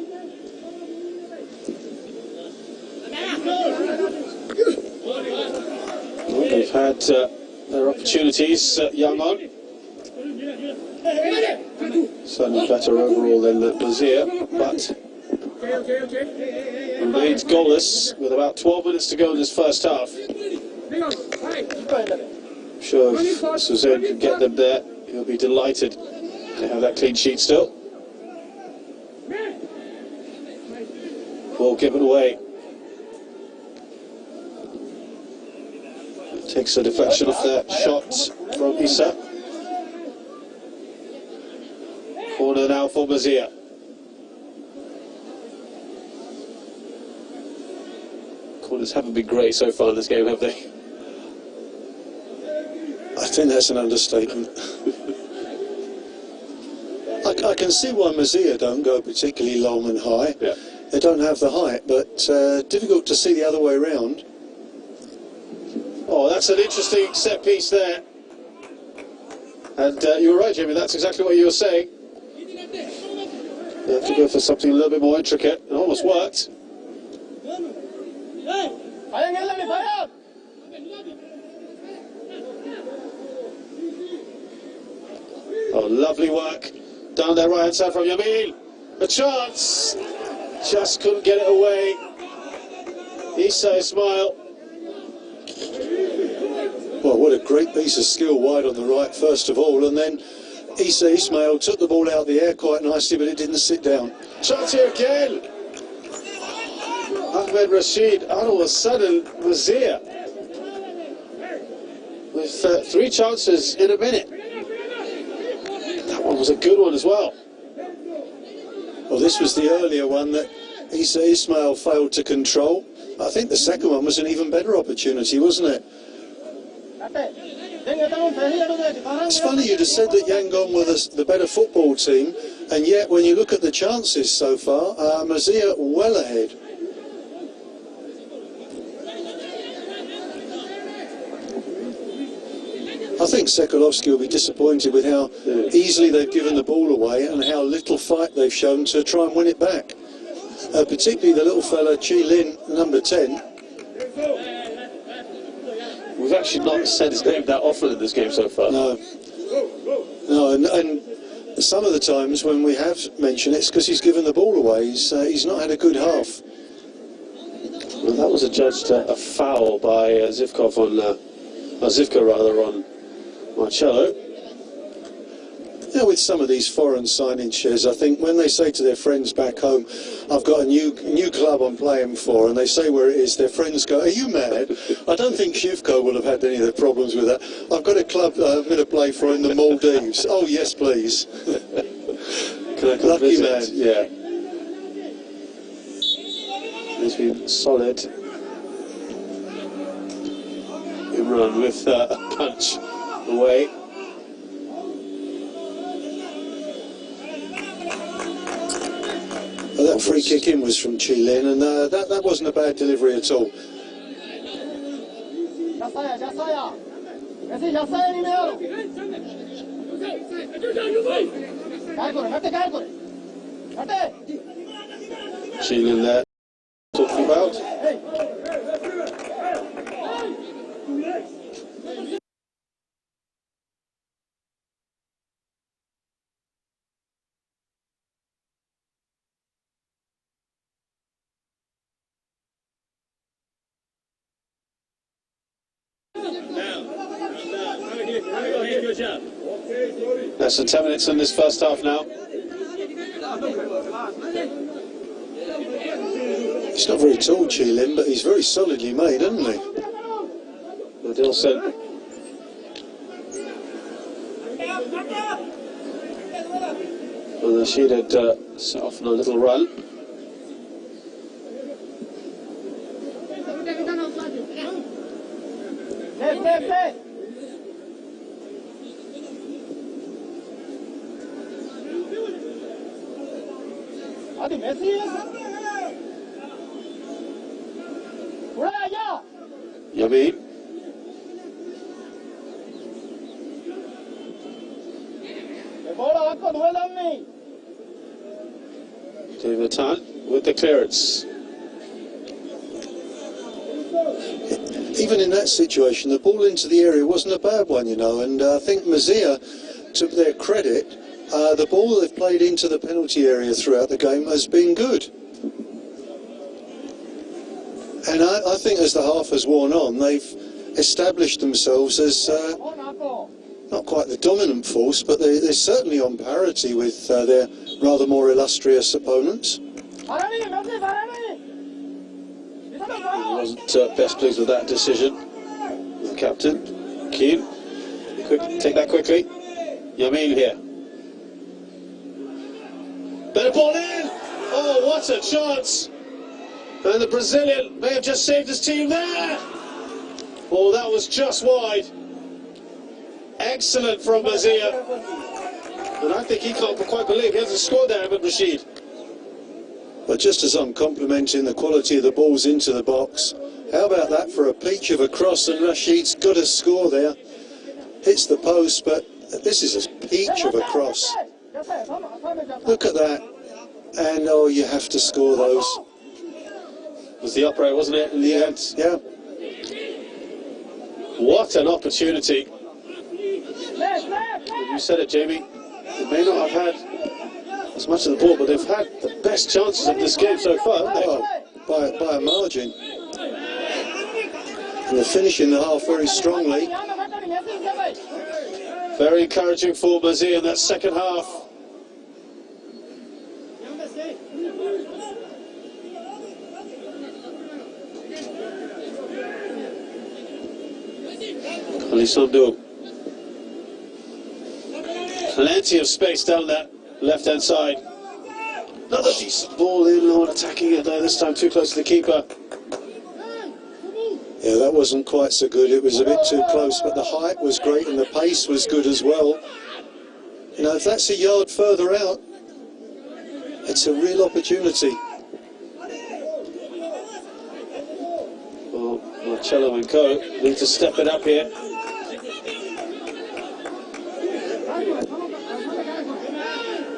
Well, they've had their opportunities, Yangon. Certainly better overall than Nazir, but remains goalless with about 12 minutes to go in this first half. I'm sure if Suzanne can get them there, he'll be delighted to have that clean sheet still. Ball given away. Takes a deflection off that shot from Issa. Corner now for Mazir. Corners haven't been great so far in this game, have they? I think that's an understatement. I can see why Mazir don't go particularly long and high. Yeah. They don't have the height, but difficult to see the other way around. Oh, that's an interesting set piece there. And you were right, Jimmy, that's exactly what you were saying. You have to go for something a little bit more intricate. It almost worked. Oh, lovely work. Down there right hand side from Yamil. A chance. Just couldn't get it away. Issa Ismail. Well, what a great piece of skill wide on the right, first of all, and then Issa Ismail took the ball out of the air quite nicely, but it didn't sit down. Chance here again. Ahmed Rashid, all of a sudden, Mazir with 3 chances in a minute. That one was a good one as well. Well, this was the earlier one that Issa Ismail failed to control. I think the second one was an even better opportunity, wasn't it? It's funny you'd have said that Yangon were the better football team, and yet when you look at the chances so far, Mazir well ahead. I think Sekulovsky will be disappointed with how easily they've given the ball away and how little fight they've shown to try and win it back. Particularly the little fella, Chi Lin, number 10. We've actually not said his name that often in this game so far. No, and some of the times when we have mentioned it's because he's given the ball away. He's not had a good half. Well, that was adjudged a foul by Zivkov on Zivka rather on Marcello. Yeah, with some of these foreign signing shares, I think when they say to their friends back home, I've got a new club I'm playing for, and they say where it is, their friends go, are you mad? I don't think Shivko will have had any of the problems with that. I've got a club I'm going to play for in the Maldives. Oh, yes, please. Lucky man. Yeah. He's been solid. Imran with a punch away. Well, that free kick in was from Chi Lin, and that wasn't a bad delivery at all. Sheelan there, talking about. Less than 10 minutes in this first half now. He's not very tall, Cheelin, but he's very solidly made, isn't he? Adilson. Well, Rashid had set off on a little run. Yamin. David Tan with the clearance. Even in that situation, the ball into the area wasn't a bad one, you know, and I think Mazia, to their credit, the ball they've played into the penalty area throughout the game has been good. And I think as the half has worn on, they've established themselves as not quite the dominant force, but they're certainly on parity with their rather more illustrious opponents. He wasn't best pleased with that decision. The captain, Keane, take that quickly. Yamin here. Better ball in! Oh, what a chance! And the Brazilian may have just saved his team there! Oh, that was just wide. Excellent from Mazia. And I think he can't quite believe he hasn't scored there, Ahmed Rashid. But just as I'm complimenting the quality of the balls into the box, how about that for a peach of a cross, and Rashid's got a score there. Hits the post, but this is a peach of a cross. Look at that. And oh, you have to score those. It was the upright, wasn't it, in the end? Yeah. What an opportunity. You said it, Jamie. They may not have had as much of the ball, but they've had the best chances of this game so far, haven't they? Oh, by a margin. And they're finishing the half very strongly. Very encouraging for Mazia in that second half. Elizondo. Plenty of space down that left-hand side. Another decent ball in, no one attacking it there, this time too close to the keeper. Yeah, that wasn't quite so good. It was a bit too close, but the height was great and the pace was good as well. You know, if that's a yard further out, it's a real opportunity. Well, Marcello and co need to step it up here.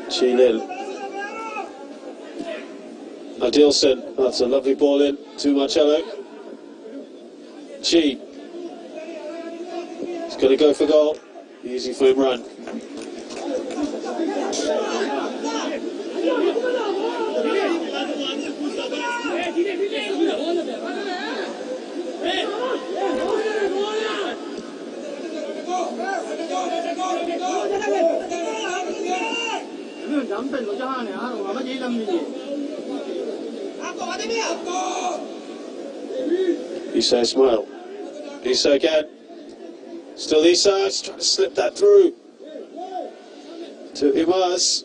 Cheelin. Adilson, that's a lovely ball in to Marcello. Chi. He's going to go for goal. Easy for him run. Issa Ismail. Issa again. Still Issa, he's trying to slip that through to Imaz.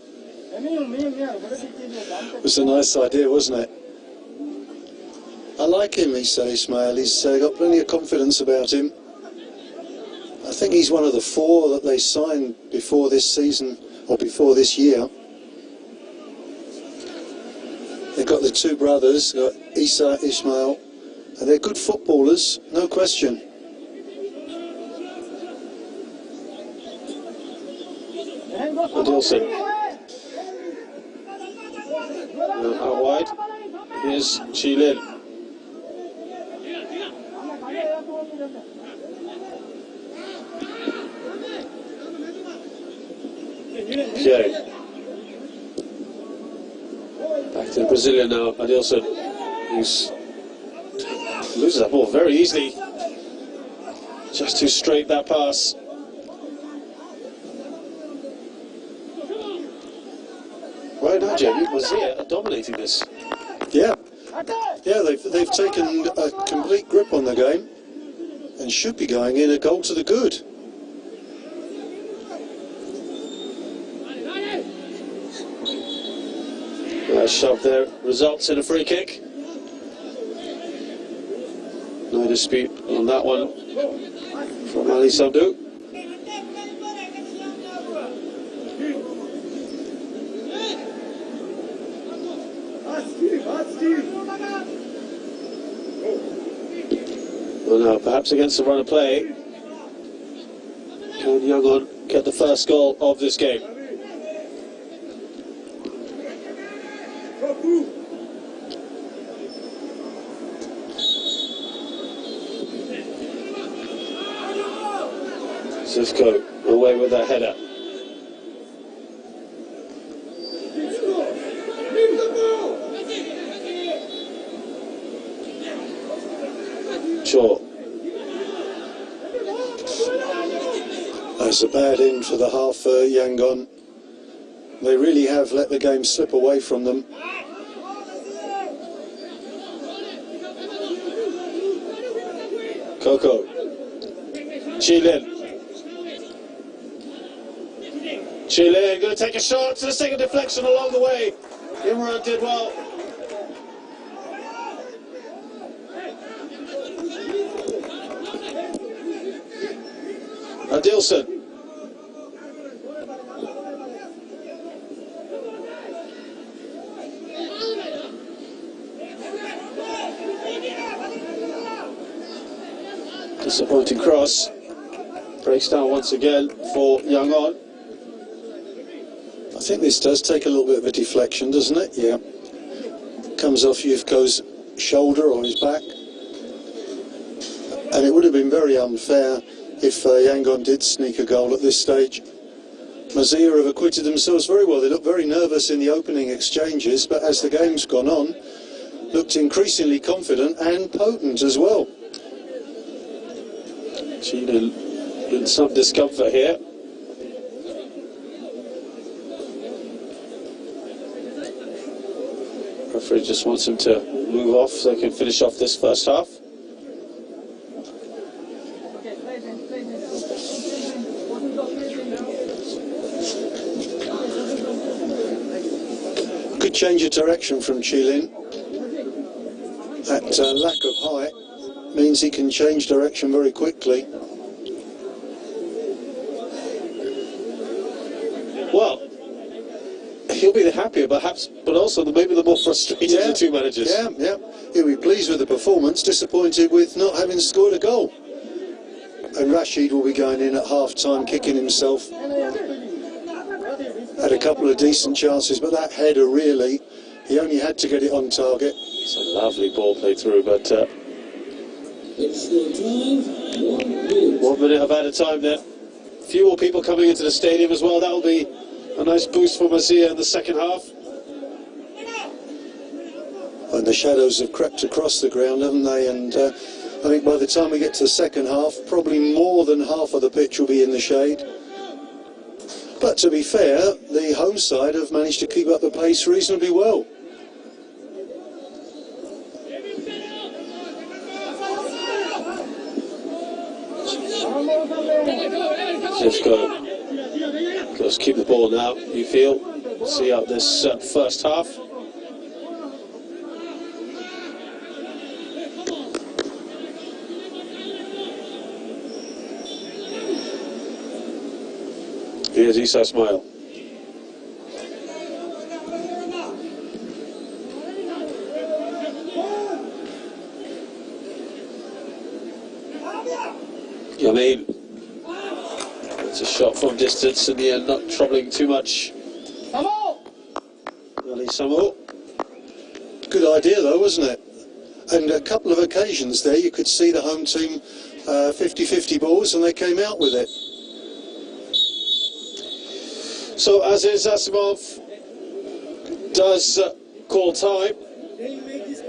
It was a nice idea, wasn't it? I like him, Issa Ismail. He's got plenty of confidence about him. I think he's one of the 4 that they signed before this season, or before this year. They've got the 2 brothers, got Issa Ismail, and they're good footballers, no question. Adilson. Out wide. Here's Chilin. Okay. Back to the Brazilian now, Adilson. He's loses that ball very easily. Just too straight, that pass. Right now, Jamie, Mazia are dominating this. Yeah, they've taken a complete grip on the game and should be going in a goal to the good. Nice shove there, results in a free kick. No dispute on that one from Ali Sabdu. Well, now, perhaps against the run of play, can Yangon get the first goal of this game? Zivko away with that header. Sure. That's a bad end for the half for Yangon. They really have let the game slip away from them. Coco. Chilin. Chile going to take a shot to the second deflection along the way. Imran did well. Adilson. Disappointing cross. Breaks down once again for Yangon. I think this does take a little bit of a deflection, doesn't it? Yeah. Comes off Yuvko's shoulder or his back. And it would have been very unfair if Yangon did sneak a goal at this stage. Mazia have acquitted themselves very well. They looked very nervous in the opening exchanges, but as the game's gone on, looked increasingly confident and potent as well. Chile in some discomfort here. Referee just wants him to move off so they can finish off this first half. Good change of direction from Chilin. That lack of height means he can change direction very quickly. Well, he'll be the happier perhaps, but also maybe the more frustrated of the two managers. Yeah. He'll be pleased with the performance, disappointed with not having scored a goal. And Rashid will be going in at half-time, kicking himself. Had a couple of decent chances, but that header really, he only had to get it on target. It's a lovely ball played through, but 1 minute of added time there. Fewer people coming into the stadium as well. That'll be a nice boost for Mazia in the second half. And the shadows have crept across the ground, haven't they? And I think by the time we get to the second half, probably more than half of the pitch will be in the shade. But to be fair, the home side have managed to keep up the pace reasonably well. Zivko. Let's keep the ball now, you feel. See out this first half. Here's Isa Ismail. Yamin. It's a shot from distance in the end, not troubling too much. Ali Samo. Good idea though, wasn't it? And a couple of occasions there you could see the home team 50-50 balls and they came out with it. So as is, Asimov does call time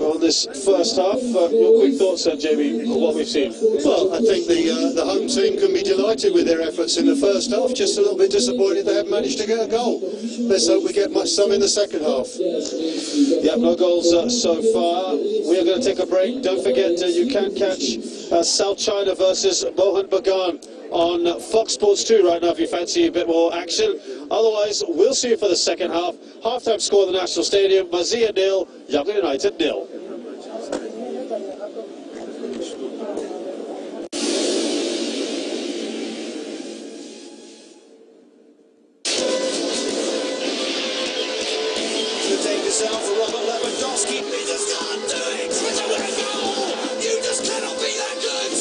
on this first half. Your quick thoughts then, Jamie, on what we've seen? Well, I think the home team can be delighted with their efforts in the first half, just a little bit disappointed they haven't managed to get a goal. Let's hope we get some in the second half. Yeah, no goals so far. We are going to take a break. Don't forget, you can catch South China versus Mohan Bagan on Fox Sports 2 right now if you fancy a bit more action. Otherwise, we'll see you for the second half. Half-time score at the National Stadium, Mazia 0, Young United 0. Take yourself for Robert Lewandowski. He just can't do it. It's a goal. You just cannot be that good.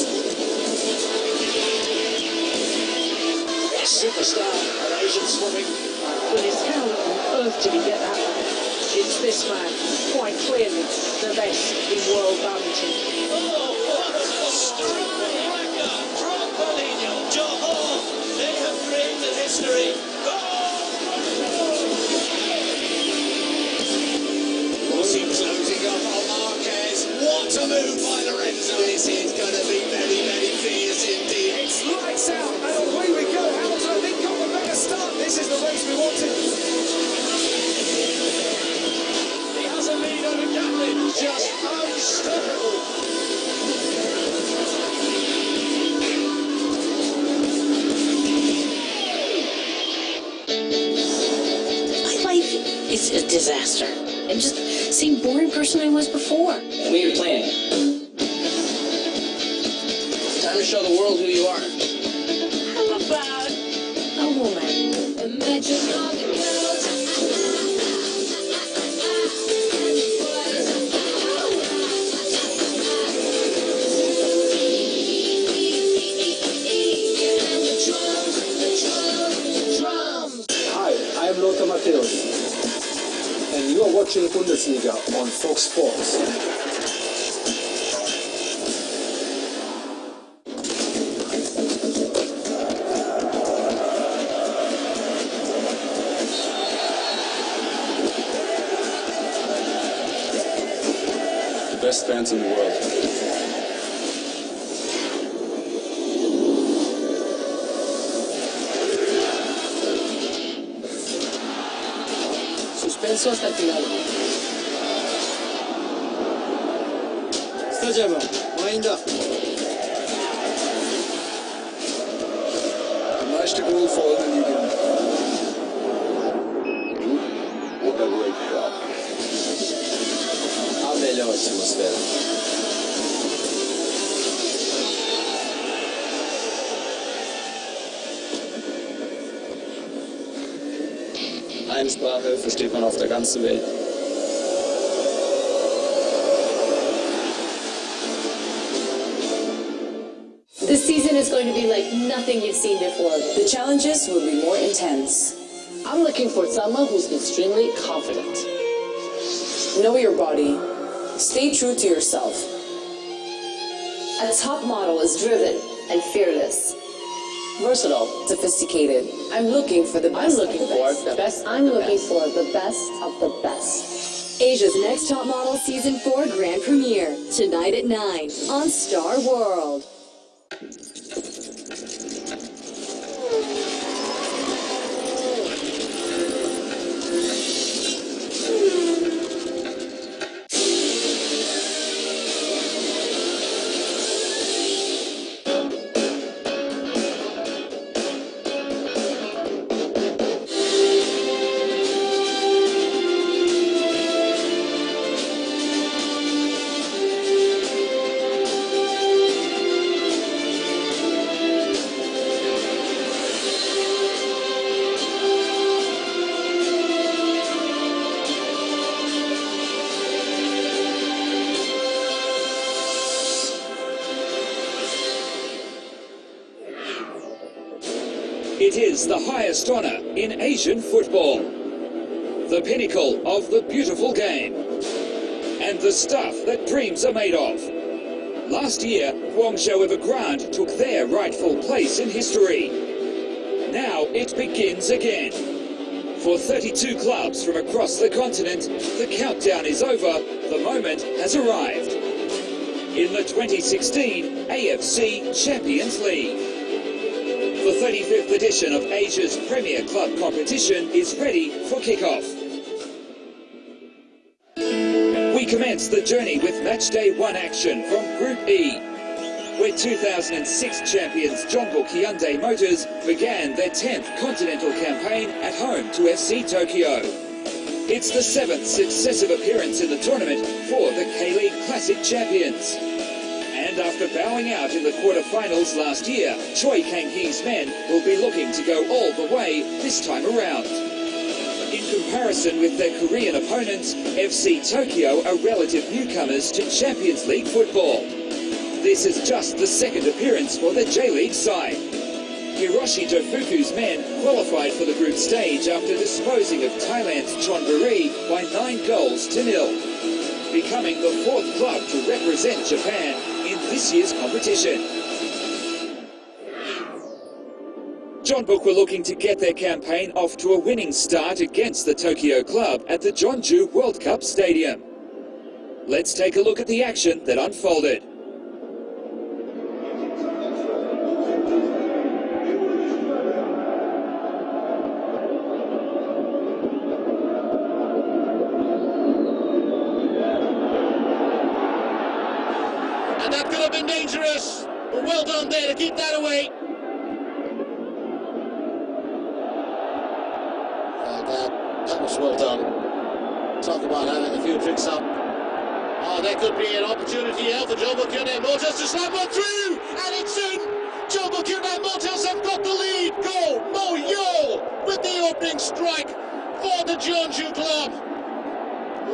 Superstar of Asian swimming. Well, it's how on earth did he get that? It's this man, quite clearly the best in world badminton. Oh, what a streak cracker from Paulinho. Johor, they have created history. He's closing up on Marquez. What a move by Lorenzo. This is going to be very, very fierce indeed. It's lights out and away we go. Hamilton, I think, got the better start. This is the race we wanted. He has a lead over Gatlin. Just unstoppable. My life is a disaster. I'm just the same boring person I was before. We need a plan. Time to show the world who you are. How about a woman? Imagine all the girls. Hi, I'm Lothar Matthäus, and you are watching Bundesliga on Fox Sports. The best fans in the world. Suspenso hasta el final. Stajemy, wind up. De meeste goal volgen in die game. A melhor atmosfera. Eine Sprache versteht man auf der ganzen Welt. This season is going to be like nothing you've seen before. The challenges will be more intense. I'm looking for someone who's extremely confident. Know your body. Stay true to yourself. A top model is driven and fearless. Versatile, sophisticated. I'm looking for the best. I'm looking for the best of the best. Asia's Next Top Model Season 4 Grand Premiere, tonight at 9 on Star World. It is the highest honour in Asian football, the pinnacle of the beautiful game, and the stuff that dreams are made of. Last year, Guangzhou Evergrande took their rightful place in history. Now it begins again. For 32 clubs from across the continent, the countdown is over, the moment has arrived. In the 2016 AFC Champions League. The 35th edition of Asia's premier club competition is ready for kick-off. We commence the journey with Matchday 1 action from Group E, where 2006 champions Jeonbuk Hyundai Motors began their 10th continental campaign at home to FC Tokyo. It's the 7th successive appearance in the tournament for the K-League Classic champions. And after bowing out in the quarter-finals last year, Choi Kang-hee's men will be looking to go all the way this time around. In comparison with their Korean opponents, FC Tokyo are relative newcomers to Champions League football. This is just the second appearance for the J-League side. Hiroshi Tofuku's men qualified for the group stage after disposing of Thailand's Chonburi by 9-0, becoming the 4th club to represent Japan in this year's competition. Jeonbuk were looking to get their campaign off to a winning start against the Tokyo club at the Jeonju World Cup Stadium. Let's take a look at the action that unfolded. And that could have been dangerous, but well done there to keep that away. That was well done. Talk about having a few tricks up. Oh, there could be an opportunity here for Jeonbuk Hyundai Motors to slam one through, and it's in. Jeonbuk Hyundai Motors have got the lead. Go Mo Yo with the opening strike for the Jeonju club.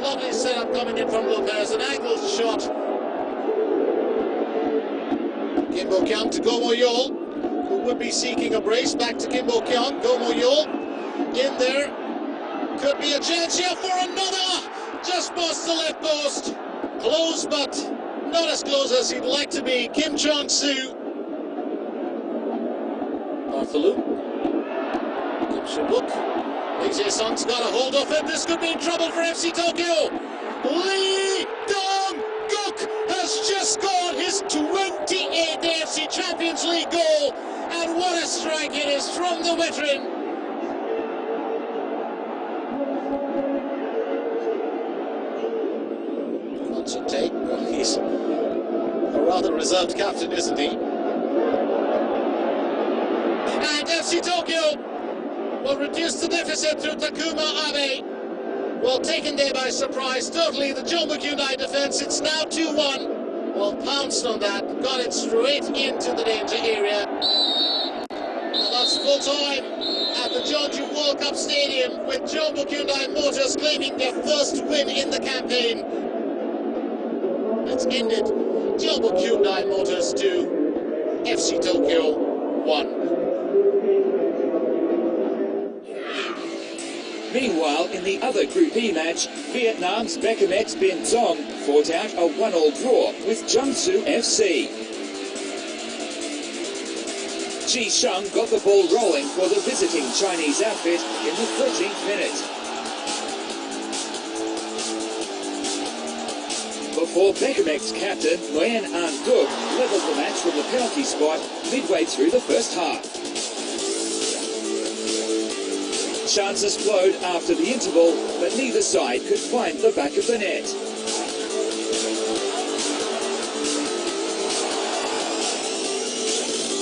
Lovely setup coming in from Lopez, an angled shot. Kimbo Kyung to Go Mo Yo, who would be seeking a brace. Back to Kimbo Kyung. Go Mo Yo in there. Could be a chance here for another. Just past the left post. Close, but not as close as he'd like to be. Kim Chong-soo. Bartholomew. Kim Shin-wook. Lee Jae-sung's got a hold of it. This could be in trouble for FC Tokyo. Lee Dong-guk has just scored his 28th AFC Champions League goal. And what a strike it is from the veteran. Take. Well, he's a rather reserved captain, isn't he? And FC Tokyo will reduce the deficit through Takuma Abe. Well, taken there by surprise, totally, the Jeonbuk Hyundai defense. It's now 2-1. Well, pounced on that, got it straight into the danger area. Well, that's full time at the Jeonju World Cup Stadium with Jeonbuk Hyundai Motors claiming their first win in the campaign. It's ended. Jeonbuk Hyundai Motors 2, FC Tokyo 1. Meanwhile, in the other Group E match, Vietnam's Beckham Bin Tong fought out a 1-1 draw with Jiangsu FC. Ji Sheng got the ball rolling for the visiting Chinese outfit in the 13th minute. Before Beckham captain Nguyen An Duc levelled the match from the penalty spot midway through the first half. Chances flowed after the interval, but neither side could find the back of the net.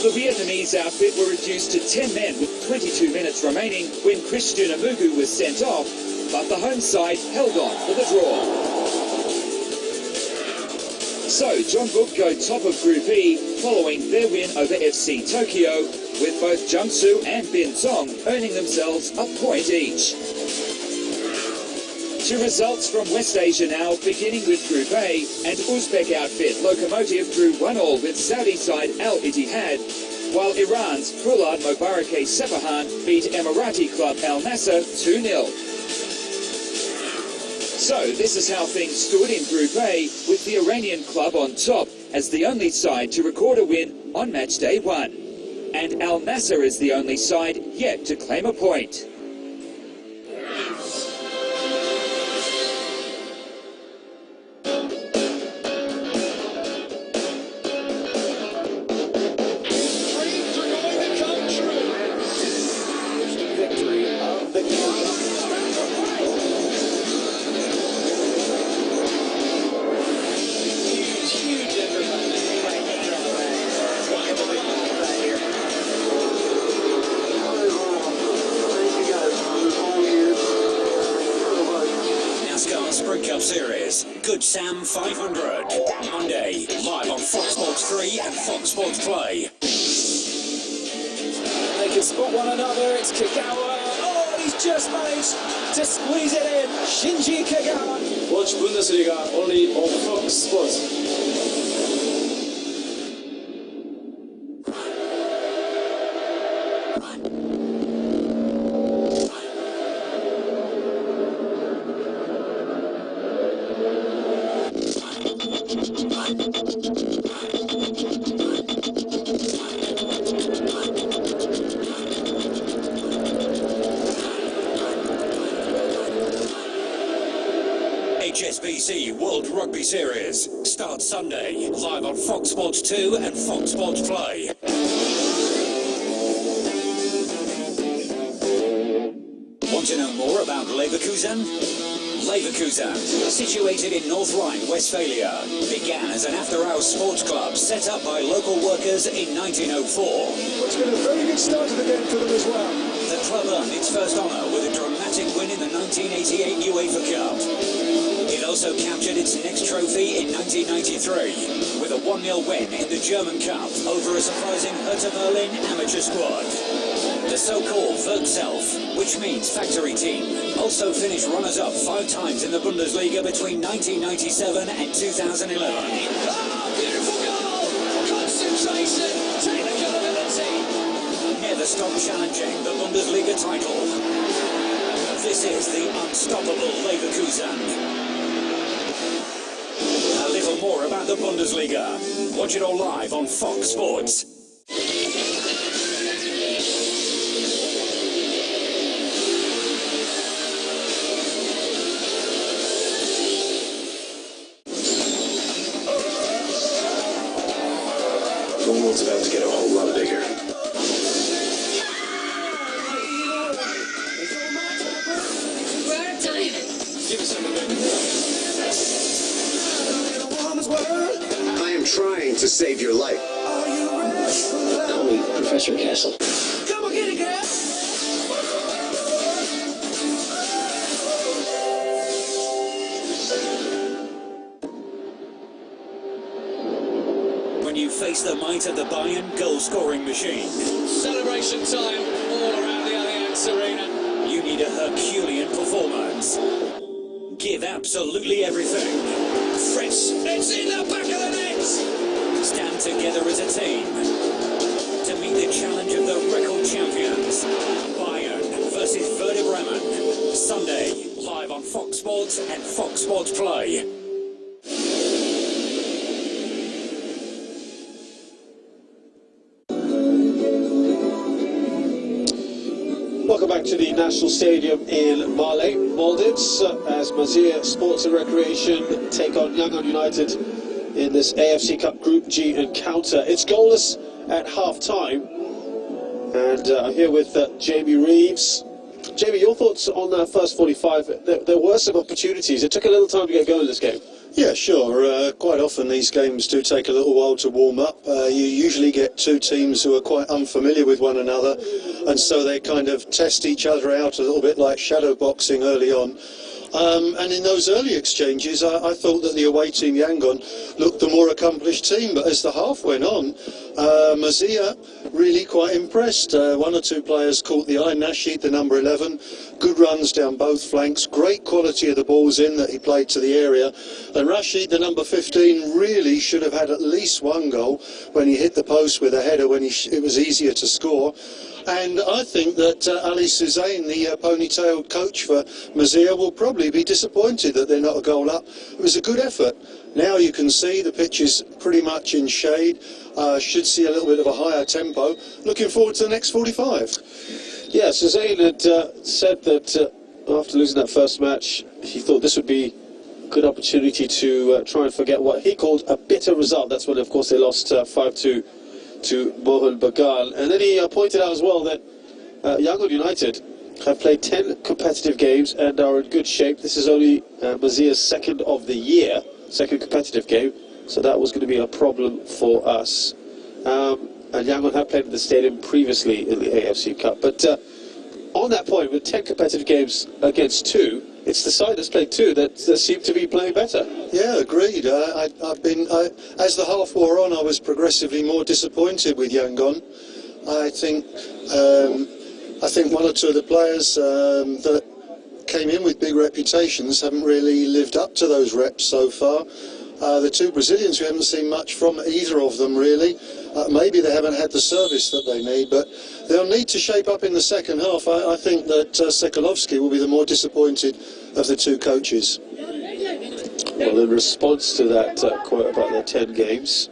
The Vietnamese outfit were reduced to 10 men with 22 minutes remaining when Christian Amugu was sent off, but the home side held on for the draw. So, Jeonbuk go top of Group E following their win over FC Tokyo, with both Jiangsu and Bin Tong earning themselves a point each. To results from West Asia now, beginning with Group A, and Uzbek outfit Lokomotiv drew 1-1 with Saudi side Al Ittihad, while Iran's Fulad Mobarake Sepahan beat Emirati club Al Nassr 2-0. So this is how things stood in Group A, with the Iranian club on top as the only side to record a win on match day 1. And Al Nassr is the only side yet to claim a point. Series, Good Sam 500, Monday, live on Fox Sports 3 and Fox Sports Play. They can spot one another, it's Kagawa, oh, he's just managed to squeeze it in, Shinji Kagawa. Watch Bundesliga only on Fox Sports. HSBC World Rugby Series starts Sunday, live on Fox Sports 2 and Fox Sports Play. Want to know more about Leverkusen? Leverkusen, situated in North Rhine-Westphalia, began as an after-hours sports club set up by local workers in 1904. It's been a very good start to the game for them as well. The club earned its first honour with a dramatic win in the 1988 UEFA Cup. It also captured its next trophy in 1993 with a 1-0 win in the German Cup over a surprising Hertha Berlin amateur squad. The so-called Werkself, which means factory team, also finished runners-up 5 times in the Bundesliga between 1997 and 2011. Oh, beautiful goal! Concentration, technical ability. Never stopped challenging the Bundesliga title. This is the unstoppable Leverkusen. A little more about the Bundesliga. Watch it all live on Fox Sports. The world's about to get a whole lot bigger. We're out of time. Give us something. I am trying to save your life. Call me Professor Castle. Come on, get it, girl! When you face the might of the Bayern goal-scoring machine, Celebration time all around the Allianz Arena. you need a Herculean performance. Give absolutely everything. Fritz, it's in the back of the net! Stand together as a team to meet the challenge of the record champions. Bayern versus Werder Bremen. Sunday, live on Fox Sports and Fox Sports Play. Welcome back to the National Stadium in Maldives, as Mazir Sports and Recreation take on Yangon United in this AFC Cup Group G encounter. It's goalless at half-time, and I'm here with Jamie Reeves. Jamie, your thoughts on that first 45? There were some opportunities. It took a little time to get going in this game. Yeah, sure. Quite often these games do take a little while to warm up. You usually get two teams who are quite unfamiliar with one another, and so they kind of test each other out a little bit like shadow boxing early on. And in those early exchanges, I thought that the away team, Yangon, looked the more accomplished team. But as the half went on, Mazia really quite impressed. One or two players caught the eye. Nasheed, the number 11, good runs down both flanks. Great quality of the balls in that he played to the area. And Rashid, the number 15, really should have had at least one goal when he hit the post with a header when it was easier to score. And I think that Ali Suzanne, the ponytailed coach for Mazia, will probably be disappointed that they're not a goal up. It was a good effort. Now you can see the pitch is pretty much in shade. Should see a little bit of a higher tempo. Looking forward to the next 45. Yeah, Suzanne had said that after losing that first match, he thought this would be a good opportunity to try and forget what he called a bitter result. That's when, of course, they lost 5-2 to Mohun Bagan. And then he pointed out as well that Yangon United have played 10 competitive games and are in good shape. This is only Mazia's second of the year, second competitive game, so that was going to be a problem for us. And Yangon have played at the stadium previously in the AFC Cup. But on that point, with 10 competitive games against 2, it's the side that's played 2 that seem to be playing better. Yeah, agreed. As the half wore on, I was progressively more disappointed with Yangon. I think one or two of the players that came in with big reputations haven't really lived up to those reps so far. The two Brazilians, we haven't seen much from either of them really. Maybe they haven't had the service that they need, but they'll need to shape up in the second half. I think that Sekalovsky will be the more disappointed of the two coaches. Well, in response to that quote about their 10 games,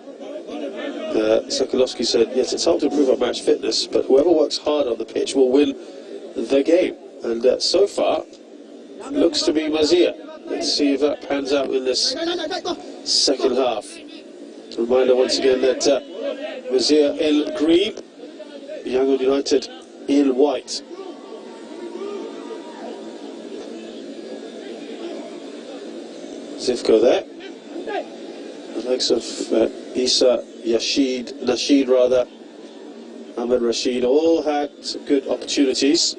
Sekalovsky said, yes, it's hard to improve our match fitness, but whoever works hard on the pitch will win the game. And so far, looks to be Mazia. Let's see if that pans out in this second half. Reminder once again that Mazia in green, Yangon United in white. Zivko there. The likes of Nasheed rather, Ahmed Rashid, all had some good opportunities.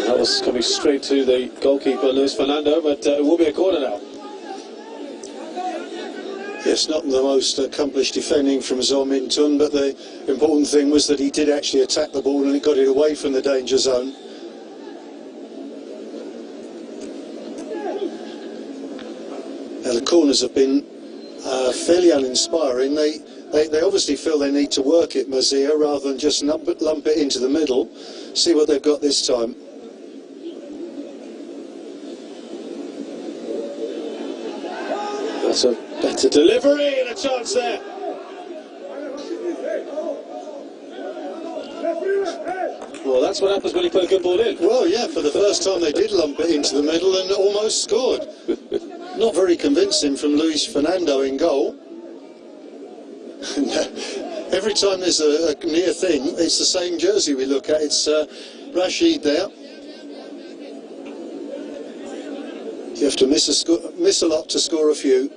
That was coming straight to the goalkeeper, Luis Fernando, but it will be a corner now. Yes, not the most accomplished defending from Zom Intun, but the important thing was that he did actually attack the ball and he got it away from the danger zone. Now the corners have been fairly uninspiring. They obviously feel they need to work it, Mazia, rather than just lump it into the middle. See what they've got this time. That's a better delivery and a chance there. Well, that's what happens when you put a good ball in. Well, yeah, for the first time they did lump it into the middle and almost scored. Not very convincing from Luis Fernando in goal. Every time there's a near thing, it's the same jersey we look at. It's Rashid there. You have to miss a lot to score a few.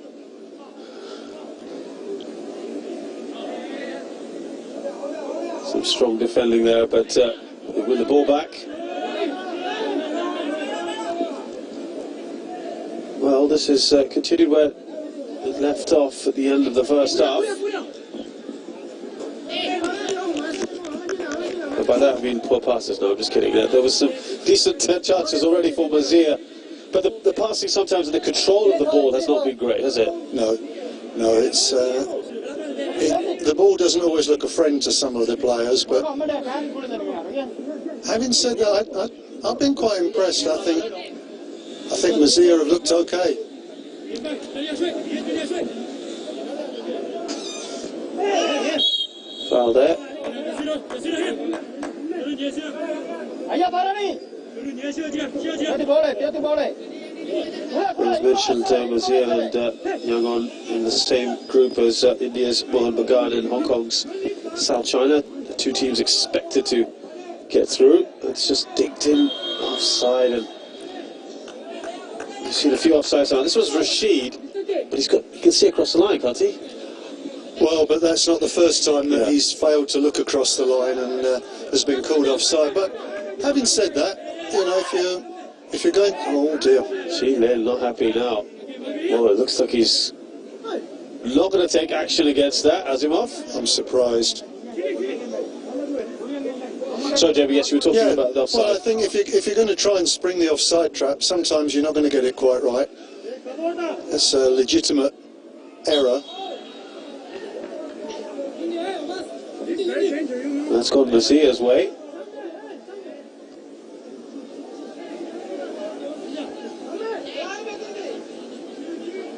Some strong defending there, but they win the ball back. Well, this is continued where it left off at the end of the first half. And by that I mean poor passes. No, I'm just kidding. There was some decent chances already for Mazia, but the passing sometimes and the control of the ball has not been great, has it? No, it's the ball doesn't always look a friend to some of the players, but having said that, I've been quite impressed. I think Mazia have looked okay. Foul there. As mentioned, Mazia and Yangon in the same group as India's Mohun Bagan and Hong Kong's South China. The two teams expected to get through. It's just digged in offside, and you've seen a few offsides now. This was Rashid, but he can see across the line, can't he? Well, but that's not the first time that he's failed to look across the line and has been called offside. But having said that, you know, if you're going, oh dear, Chile not happy now. Well, it looks like he's not going to take action against that, Asimov. I'm surprised. So, Jamie, yes, you were talking about the offside. Well, I think if you're going to try and spring the offside trap, sometimes you're not going to get it quite right. That's a legitimate error. That's gone Mazia's way.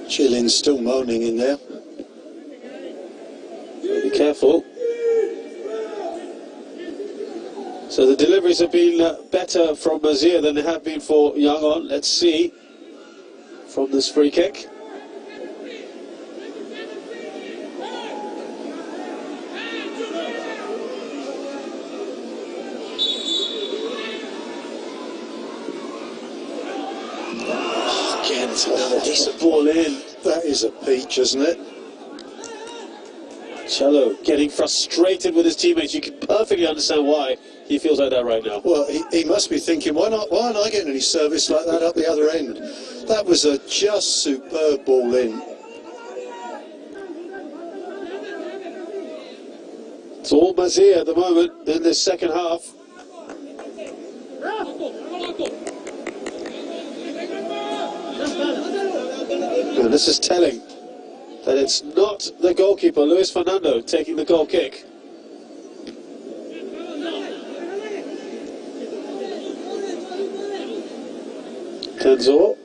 Chilin's still moaning in there. Be careful. So the deliveries have been better from Mazia than they have been for Yangon. Let's see from this free kick. Again, it's another decent ball in. That is a peach, isn't it? Cello getting frustrated with his teammates. You can perfectly understand why he feels like that right now. Well, he must be thinking, why aren't I getting any service like that up the other end? That was a just superb ball in. It's all Mazia at the moment in this second half. And this is telling that it's not the goalkeeper, Luis Fernando, taking the goal kick. Kenzo.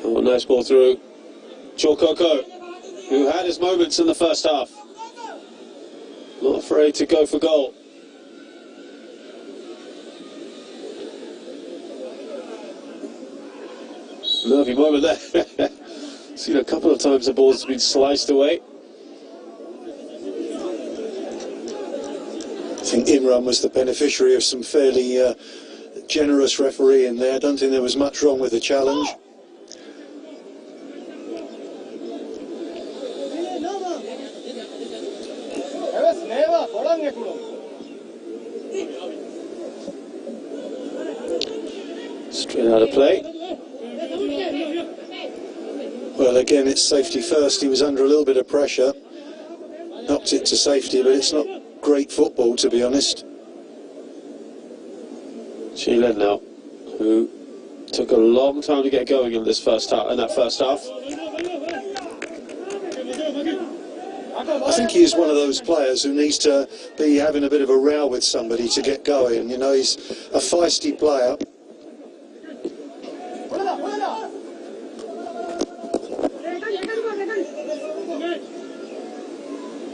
Oh, nice ball through. Chokoko, who had his moments in the first half. Not afraid to go for goal. Nervy moment there. Seen a couple of times the ball's been sliced away. I think Imran was the beneficiary of some fairly generous refereeing there. I don't think there was much wrong with the challenge. Straight out of play. Well, again, it's safety first. He was under a little bit of pressure. Knocked it to safety, but it's not great football, to be honest. Chile now, who took a long time to get going in this first half. I think he is one of those players who needs to be having a bit of a row with somebody to get going. You know, he's a feisty player.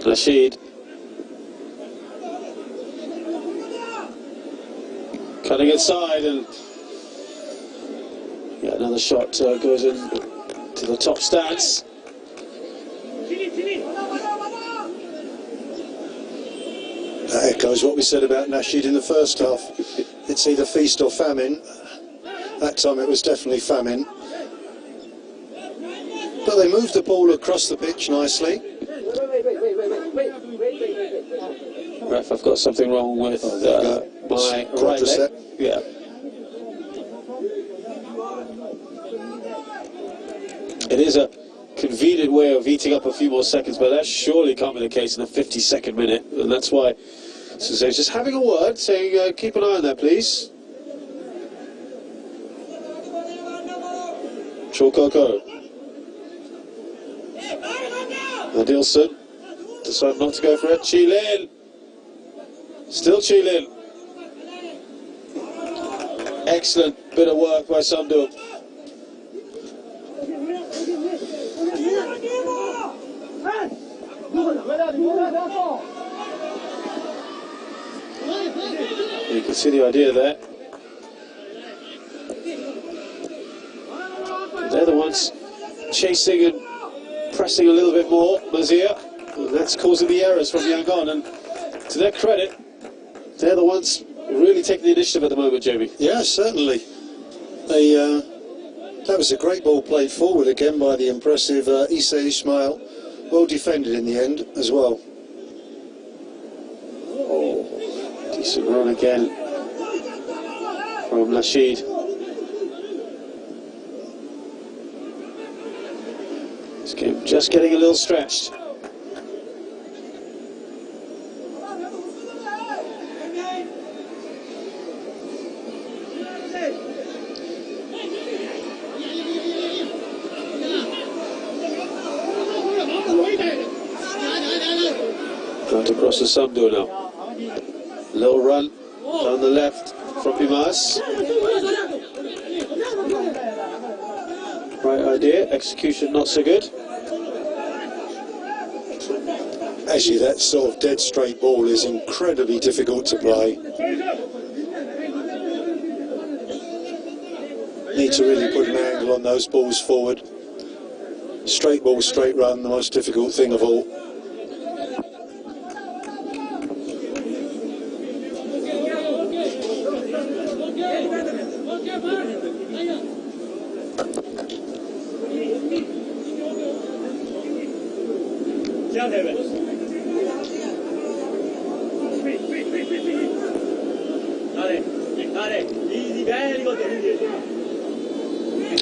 Rashid. Cutting inside, and another shot goes in to the top stands. That echoes what we said about Nasheed in the first half. It's either feast or famine. That time it was definitely famine. But they moved the ball across the pitch nicely. Ref, I've got something wrong with my right leg. Yeah. It is a convenient way of eating up a few more seconds, but that surely can't be the case in the 52nd minute, and that's why Suze's just having a word, saying keep an eye on that, please. Chokoko. Adilson decided not to go for it. Chilin. Still Chilin. Excellent bit of work by Samdu. You can see the idea there. They're the ones chasing and pressing a little bit more, Mazia, and that's causing the errors from Yangon, and to their credit, they're the ones really taking the initiative at the moment, Jamie. Yeah, certainly. They That was a great ball played forward again by the impressive Issa Ismail. Well defended in the end as well. Oh, decent run again from Rashid. This game just getting a little stretched. Right across the Samdo now. Little run down the left from Bimas. Right idea, execution not so good. Actually, that sort of dead straight ball is incredibly difficult to play. Need to really put an angle on those balls forward. Straight ball, straight run, the most difficult thing of all.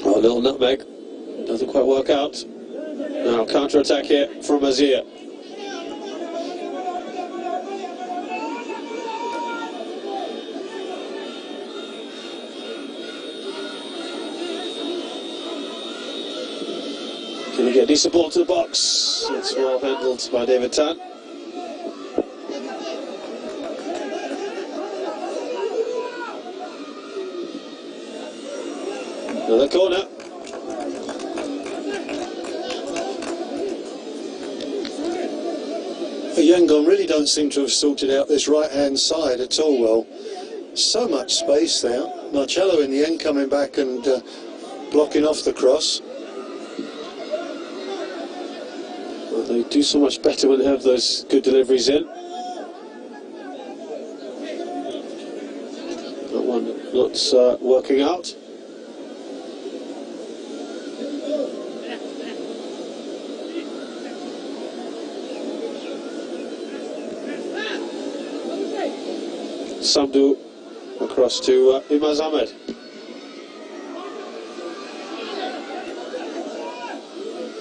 Oh, a little nutmeg. Doesn't quite work out. Now counter-attack here from Azir. Can he get decent ball to the box? It's well handled by David Tan. Another corner. Yangon really don't seem to have sorted out this right-hand side at all well. So much space there. Marcello in the end coming back and blocking off the cross. Well, they do so much better when they have those good deliveries in. That one not working out. Samdu across to Imaz Ahmed.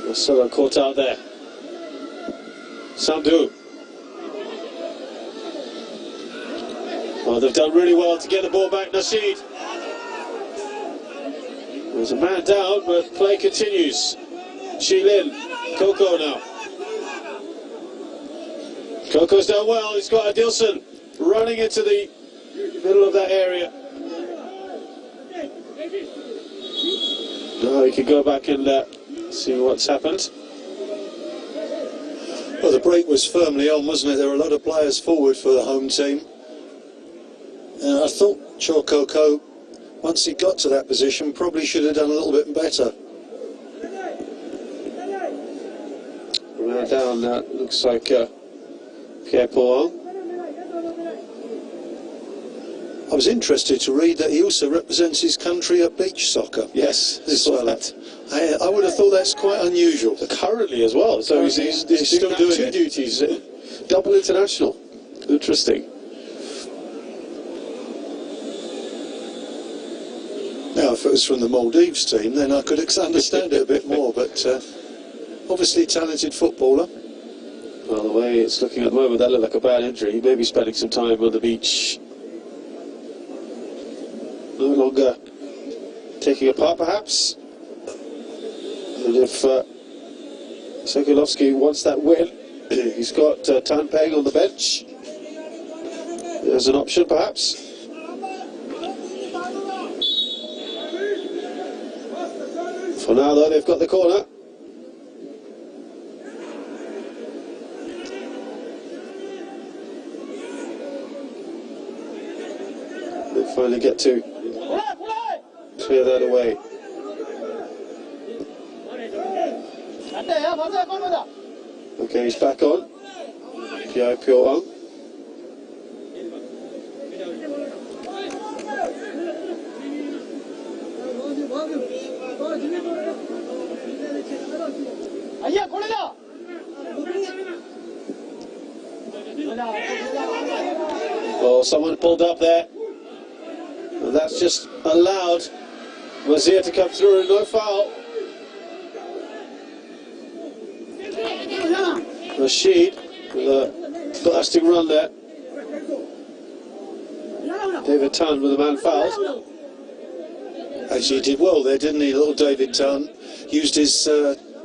Marcelo caught out there. Samdu. Oh, they've done really well to get the ball back, Nasheed. There's a man down, but play continues. Shilin, Coco now. Coco's done well, he's got Adilson running into the middle of that area. Now he can go back and see what's happened. Well, the break was firmly on, wasn't it? There were a lot of players forward for the home team. I thought Chokoko, once he got to that position, probably should have done a little bit better. Right down, looks like Pierre Paul. I was interested to read that he also represents his country at beach soccer. Yes, as well. I would have thought that's quite unusual. Currently as well, so he's still doing two duties, double international. Interesting. Now, if it was from the Maldives team, then I could understand it a bit more, but obviously talented footballer. Well, the way it's looking at the moment, that looked like a bad injury. He may be spending some time on the beach. No longer taking a part, perhaps. And if Sokolovsky wants that win, he's got Tan Peng on the bench. There's an option, perhaps. For now, though, they've got the corner. They finally get to clear that away. Okay, he's back on. Pierre Pio. Well, someone pulled up there. And that's just allowed Wazir to come through, no foul. Rashid with a blasting run there. David Tan with a man fouled. Actually, he did well there, didn't he, little David Tan? Used his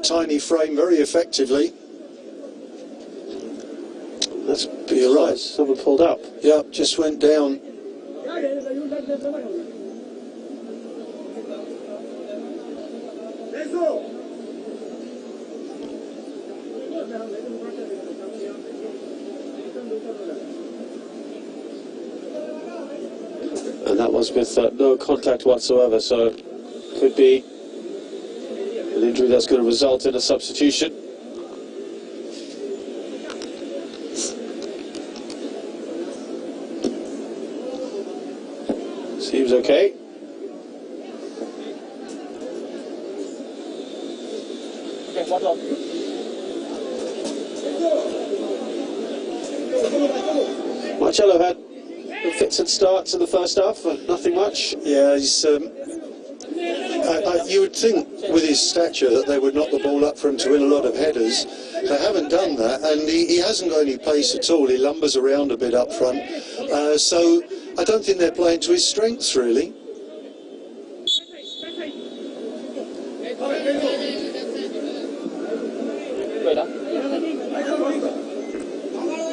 tiny frame very effectively. That's you're right. Someone pulled up. Yeah, just went down. And that was with no contact whatsoever, so could be an injury that's going to result in a substitution. Seems okay. Marcello had fits and starts in the first half, nothing much. Yeah, he's. You would think with his stature that they would knock the ball up for him to win a lot of headers. They haven't done that, and he hasn't got any pace at all. He lumbers around a bit up front, so I don't think they're playing to his strengths really.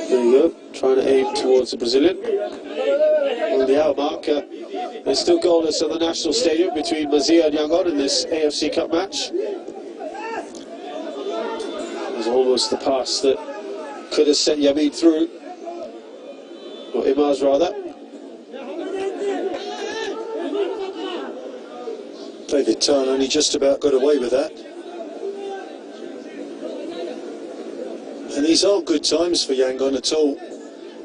There you go, trying to aim towards the Brazilian. On the hour mark, there's still goalless at the National Stadium between Mazia and Yangon in this AFC Cup match. It was almost the pass that could have sent Yamid through, or Imaz rather. David Tan only just about got away with that. And these aren't good times for Yangon at all.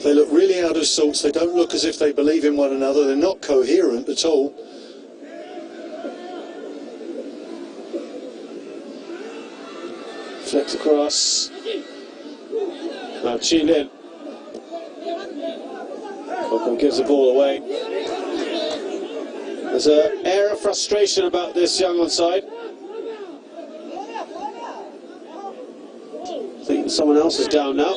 They look really out of sorts. They don't look as if they believe in one another. They're not coherent at all. Flicked across. Now Chilin. Coco gives the ball away. There's an air of frustration about this Yangon side. I think someone else is down now.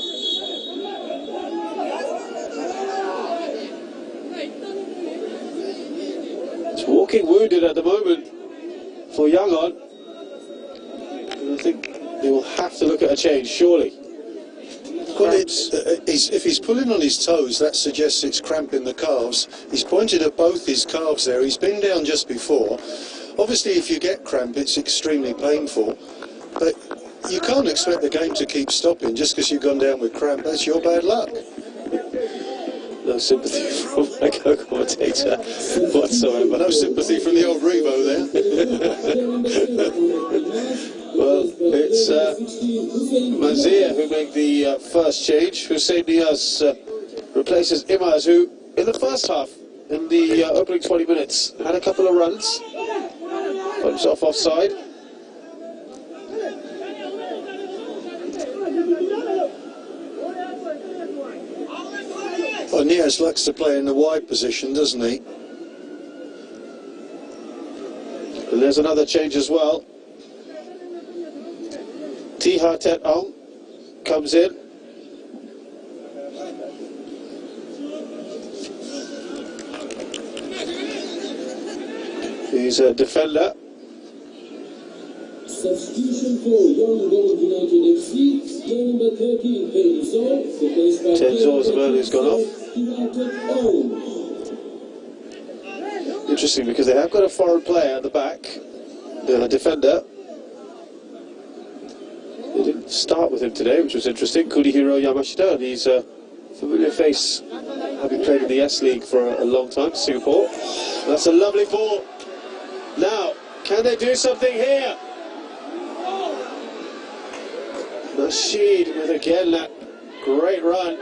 It's walking wounded at the moment for Yangon. And I think they will have to look at a change, surely. Well, if he's pulling on his toes, that suggests it's cramping the calves. He's pointed at both his calves there. He's been down just before. Obviously, if you get cramp, it's extremely painful. But you can't expect the game to keep stopping just because you've gone down with cramp. That's your bad luck. No sympathy from my co-commentator whatsoever. No sympathy from the old Revo there. Well, it's Mazir who made the first change. Hussein Niaz replaces Imaz, who in the first half, in the opening 20 minutes, had a couple of runs, got himself offside. Well, Niaz likes to play in the wide position, doesn't he? And there's another change as well. Tiha Tet Ong comes in. He's a defender. Substitution for Yangon United FC, number 13, Tenzo. Tenzo's the man who's gone off. Interesting, because they have got a foreign player at the back, the defender. They didn't start with him today, which was interesting. Kunihiro Yamashita, and he's a familiar face, having played in the S League for a long time, Singapore. That's a lovely ball. Now, can they do something here? Rashid with again that great run.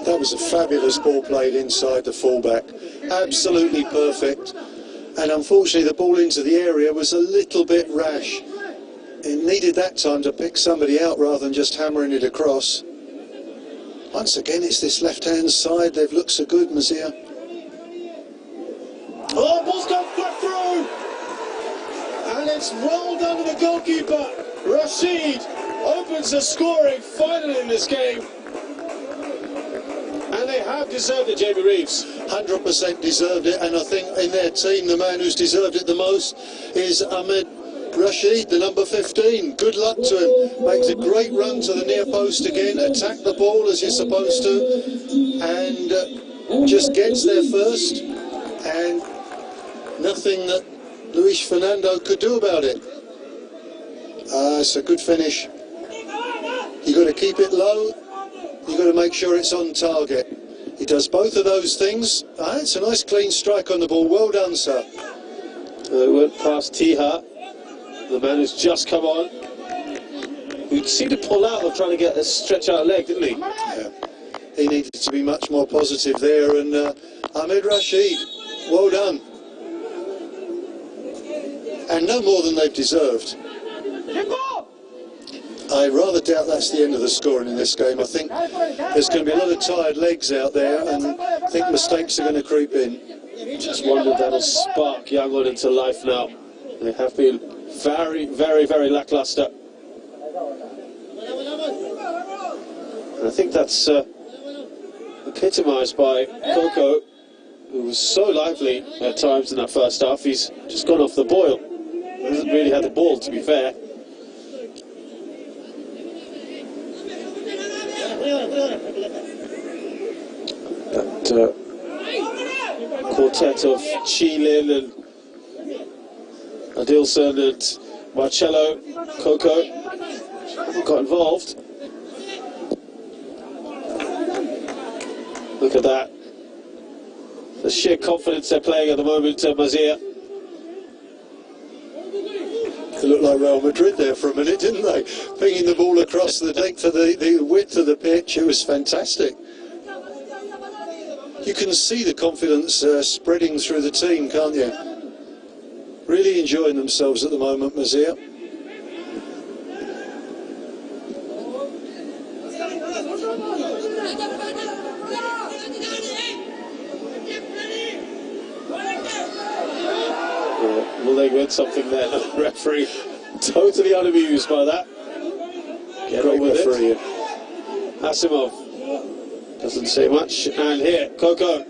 That was a fabulous ball played inside the fullback. Absolutely perfect. And unfortunately the ball into the area was a little bit rash. It needed that time to pick somebody out rather than just hammering it across. Once again, it's this left-hand side. They've looked so good, Mazir. Oh, ball's gone flat through! And it's rolled under the goalkeeper. Rashid opens the scoring finally in this game. And they have deserved it, Jamie Reeves. 100% deserved it, and I think in their team, the man who's deserved it the most is Ahmed Rashid, the number 15. Good luck to him. Makes a great run to the near post again, attack the ball as you're supposed to, and just gets there first, and nothing that Luis Fernando could do about it. It's a good finish. You've got to keep it low, you've got to make sure it's on target. He does both of those things. It's a nice clean strike on the ball. Well done, sir. It went past Tiha, the man who's just come on. Who seemed to pull out of trying to get a stretch out leg, didn't he? Yeah. He needed to be much more positive there, and Ahmed Rashid, well done. And no more than they've deserved. I rather doubt that's the end of the scoring in this game. I think there's going to be a lot of tired legs out there, and I think mistakes are going to creep in. Just wonder if that'll spark Yangon into life now. They have been very, very, very lacklustre. And I think that's epitomised by Coco, who was so lively at times in that first half. He's just gone off the boil. He hasn't really had the ball, to be fair. That quartet of Chilin and Adilson and Marcello, Coco haven't got involved. Look at that. The sheer confidence they're playing at the moment, Mazir. They looked like Real Madrid there for a minute, didn't they? Pinging the ball across the deck to the width of the pitch. It was fantastic. You can see the confidence spreading through the team, can't you? Really enjoying themselves at the moment, Mazir. Will they win something there? No, referee totally unamused by that. Get on with it. Asimov doesn't say much. And here, Coco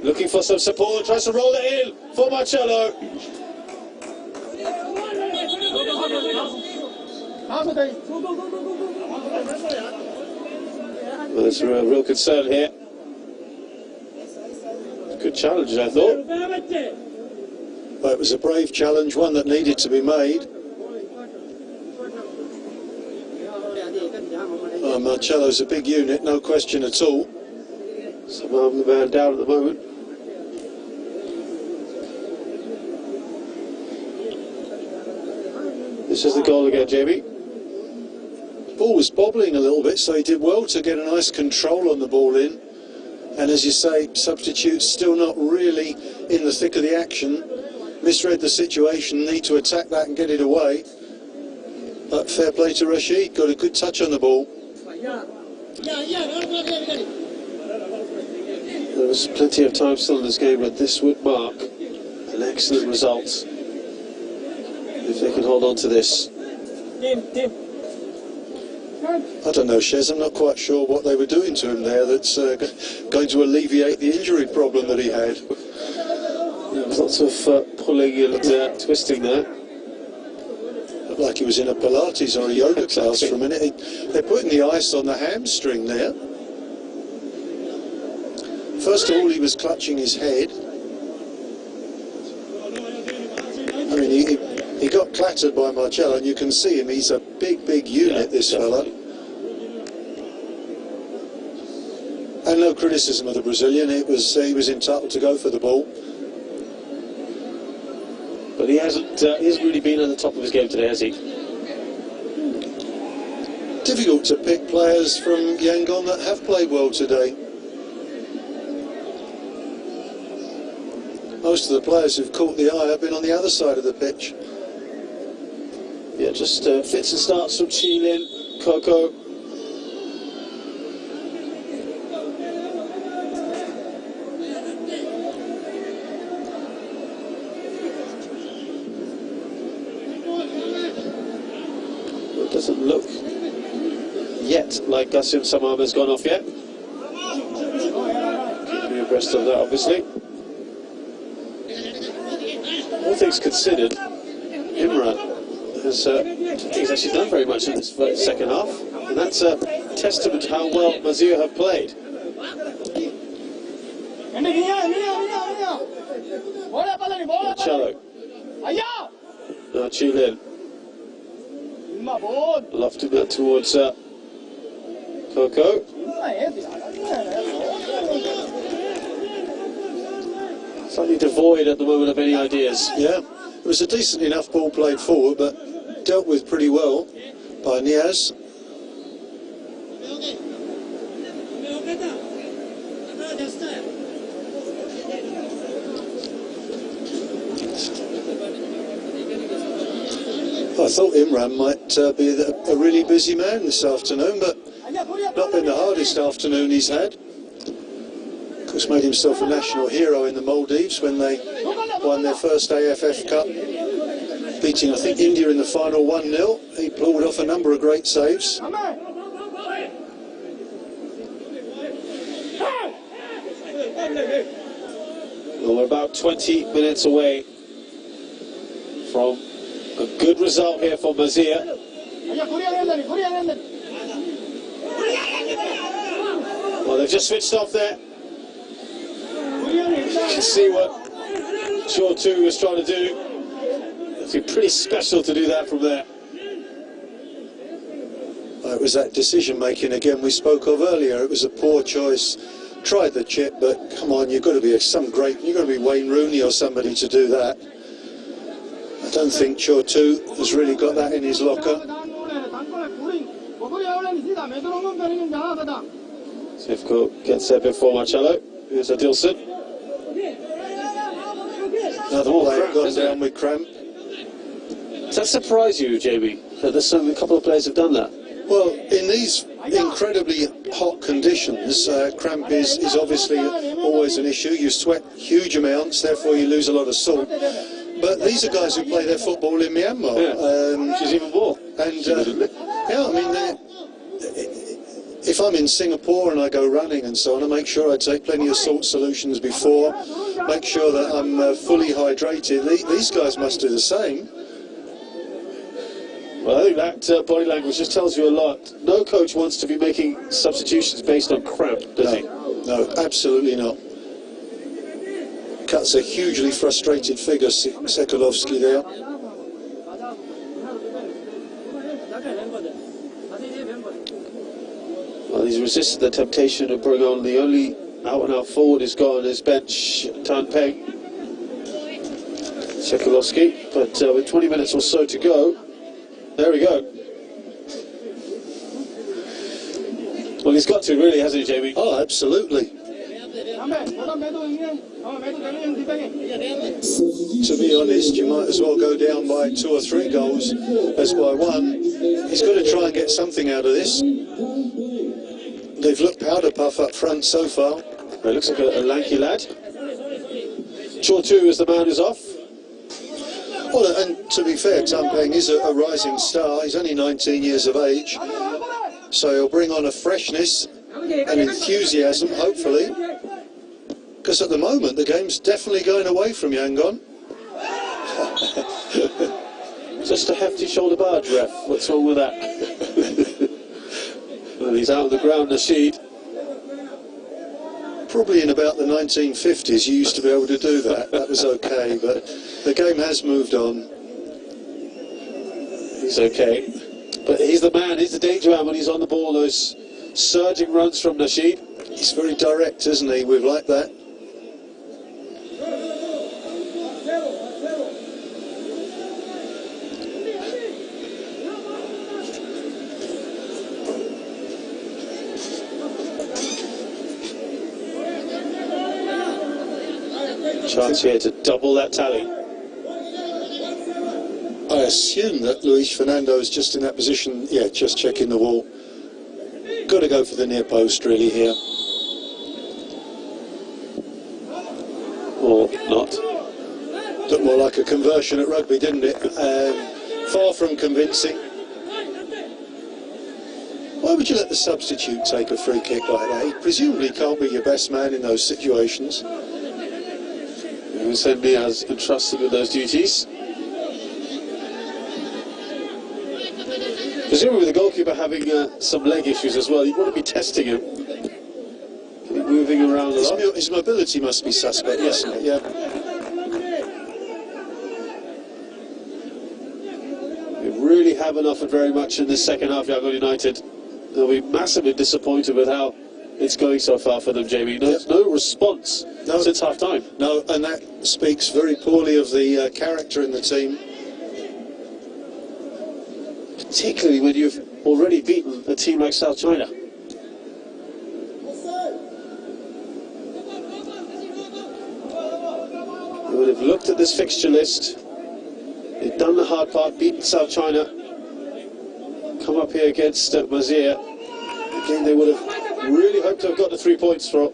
looking for some support, tries to roll it in for Marcello. Well, there's a real concern here. Good challenge, I thought. Well, it was a brave challenge, one that needed to be made. Marcello's a big unit, no question at all. Somehow the man down at the moment. This is the goal again, Jamie. Ball was bobbling a little bit, so he did well to get a nice control on the ball in. And as you say, substitutes still not really in the thick of the action. Misread the situation, need to attack that and get it away. But fair play to Rashid, got a good touch on the ball. There was plenty of time still in this game, but this would mark an excellent result if they can hold on to this. I don't know, Shez, I'm not quite sure what they were doing to him there that's going to alleviate the injury problem that he had. There was lots of pulling and twisting there. Looked like he was in a Pilates or a yoga class for a minute. They're putting the ice on the hamstring there. First of all, he was clutching his head. I mean, he got clattered by Marcello, and you can see him. He's a big, big unit, this fella. And no criticism of the Brazilian. He was entitled to go for the ball. But he hasn't really been at the top of his game today, has he? Difficult to pick players from Yangon that have played well today. Most of the players who've caught the eye have been on the other side of the pitch. Yeah, just fits and starts from Chilin, Coco. Doesn't look yet like Gasim Samam has gone off yet. Keep me abreast of that, obviously. All things considered, Imran has he's actually done very much in this second half, and that's a testament to how well Mazir have played. Cello. Now Chilin. Lofting that towards Coco. Slightly devoid at the moment of any ideas. Yeah, it was a decent enough ball played forward, but dealt with pretty well by Niaz. I thought Imran might be a really busy man this afternoon, but not been the hardest afternoon he's had. Of course, made himself a national hero in the Maldives when they won their first AFF Cup, beating, I think, India in the final 1-0. He pulled off a number of great saves. Well, we're about 20 minutes away from a good result here for Mazir. Well, they've just switched off there. You can see what Chor2 was trying to do. It's been pretty special to do that from there. It was that decision making again we spoke of earlier. It was a poor choice. Tried the chip, but come on, you've got to be you've got to be Wayne Rooney or somebody to do that. I don't think Chor2 has really got that in his locker. Sivko gets there before Marcello. Here's Adilson. Another player gone down with cramp. Does that surprise you, Jamie, that there's a couple of players have done that? Well, in these incredibly hot conditions, cramp is obviously always an issue. You sweat huge amounts, therefore you lose a lot of salt. But these are guys who play their football in Myanmar. Which is even more. And yeah, I mean, if I'm in Singapore and I go running and so on, I make sure I take plenty of salt solutions before, make sure that I'm fully hydrated. These guys must do the same. Well, I think that body language just tells you a lot. No coach wants to be making substitutions based on cramp, does he? No, absolutely not. Cuts a hugely frustrated figure, Sekulovsky there. Well, he's resisted the temptation to bring on the only out-and-out forward he's got on his bench, Tan Peng. Sekulovsky, but with 20 minutes or so to go, there we go. Well, he's got to, really, hasn't he, Jamie? Oh, absolutely. To be honest, you might as well go down by 2 or 3 goals as by 1. He's got to try and get something out of this. They've looked powder puff up front so far. It looks like a lanky lad. Chor2 is the man who's off. Well, and to be fair, Tan Peng is a rising star. He's only 19 years of age, so he'll bring on a freshness and enthusiasm, hopefully, because at the moment the game's definitely going away from Yangon. Just a hefty shoulder barge, ref. What's wrong with that? Well, he's out on the ground, Nasheed. Probably in about the 1950s you used to be able to do that. That was okay, but the game has moved on. He's okay. But he's the man, he's the danger man when he's on the ball. Those surging runs from Nasheed. He's very direct, isn't he? We've liked that. Chance here to double that tally. I assume that Luis Fernando is just in that position, yeah, just checking the wall. Got to go for the near post really here. Or not. Looked more like a conversion at rugby, didn't it? Far from convincing. Why would you let the substitute take a free kick like that? He presumably can't be your best man in those situations. Hussein has entrusted with those duties. Presumably with the goalkeeper having some leg issues as well, you want to be testing him. Moving around a lot. His mobility must be suspect, mustn't it? Yeah. They really haven't offered very much in this second half, Yangon United. They'll be massively disappointed with how it's going so far for them, Jamie. No response since half time. No, and that speaks very poorly of the character in the team. Particularly when you've already beaten a team like South China. They would have looked at this fixture list. They've done the hard part, beaten South China. Come up here against Mazir. Again, they would have really hoped to have got the 3 points for.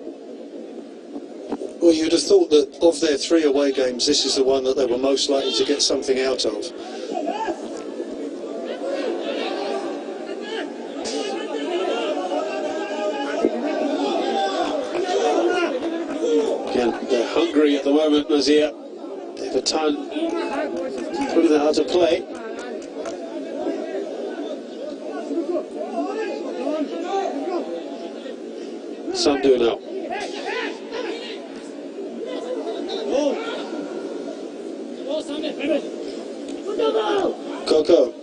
Well, you'd have thought that of their 3 away games, this is the one that they were most likely to get something out of. Again, they're hungry at the moment, Mazir. They've a ton putting that out of play. Some do now. Coco.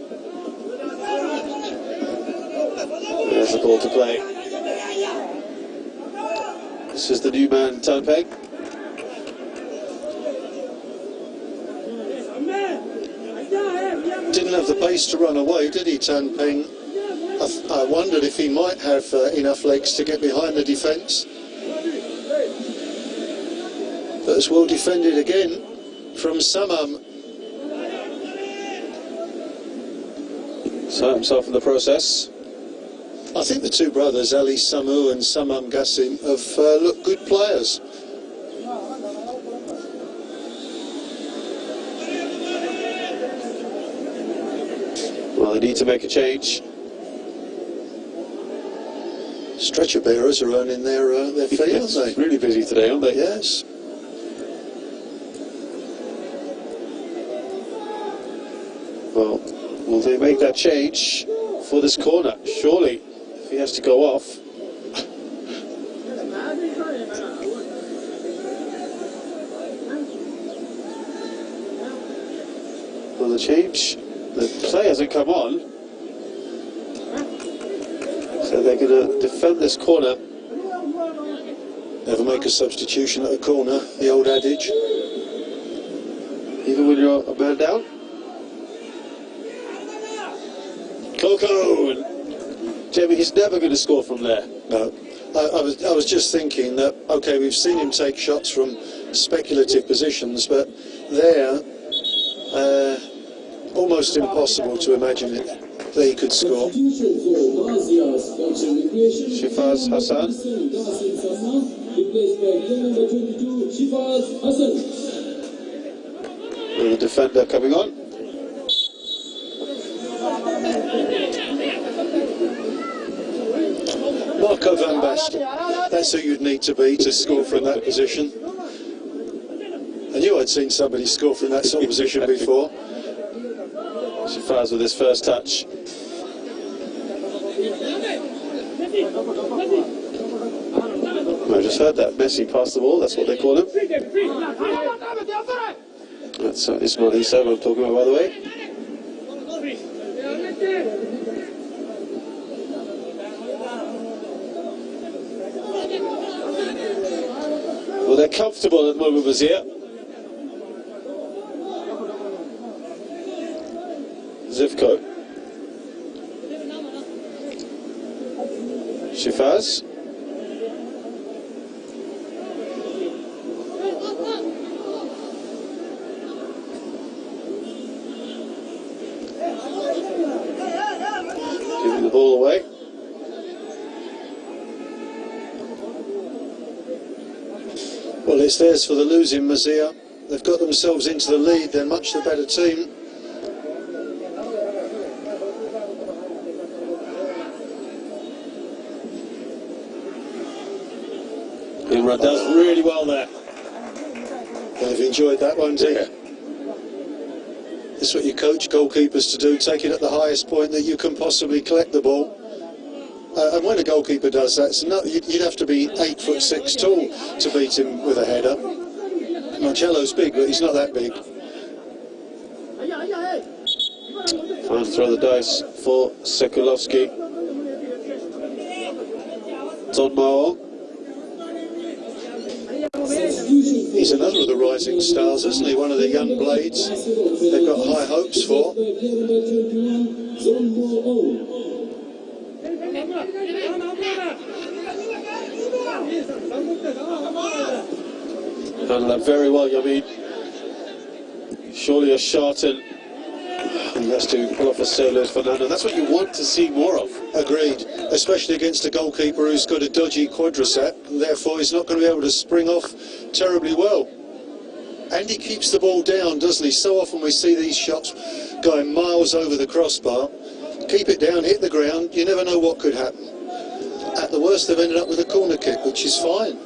There's the ball to play. This is the new man, Tanpeng. Didn't have the pace to run away, did he, Tanpeng? I wondered if he might have enough legs to get behind the defence. But it's well defended again from Samam. Saw himself in the process. I think the 2 brothers, Ali Samu and Samam Gassim, have looked good players. Well, they need to make a change. Stretcher bearers are earning their fee, aren't they? Really busy today, aren't they? Yes. Well, will they make that change for this corner? Surely, if he has to go off. Will the change? The play hasn't come on. So they're going to defend this corner. Never make a substitution at a corner, the old adage. Even when you're a man down. Coco! Jamie, he's never going to score from there. No. I was just thinking that, okay, we've seen him take shots from speculative positions, but there, almost impossible to imagine it, that he could score. Shifaz Hassan. And the defender coming on. Marco van Basten, that's who you'd need to be to score from that position. I knew I'd seen somebody score from that sort of position before. Shifaz with his first touch. I just heard that. Messi passed the ball, that's what they call him. That's Ismail Issa I'm talking about, by the way. Well, they're comfortable at the moment, Wazir. Zivko. Shifaz. Giving the ball away. Well, it's theirs for the losing, Mazir. They've got themselves into the lead, they're much the better team. does really well there. They've enjoyed that, won't they? That's what you coach goalkeepers to do, take it at the highest point that you can possibly collect the ball. And when a goalkeeper does that, you'd have to be 8'6" tall to beat him with a header. Marcello's big, but he's not that big. Time to throw the dice for Sekulovsky. Don Mao. He's another of the rising stars, isn't he? One of the young blades they've got high hopes for. Handled that very well, Yamin. Surely a shot, and he has to pull off a sailors, Fernando. That's what you want to see more of. Agreed, especially against a goalkeeper who's got a dodgy quadricep, and therefore he's not going to be able to spring off terribly well. And he keeps the ball down, doesn't he? So often we see these shots going miles over the crossbar. Keep it down, hit the ground, you never know what could happen. At the worst, they've ended up with a corner kick, which is fine.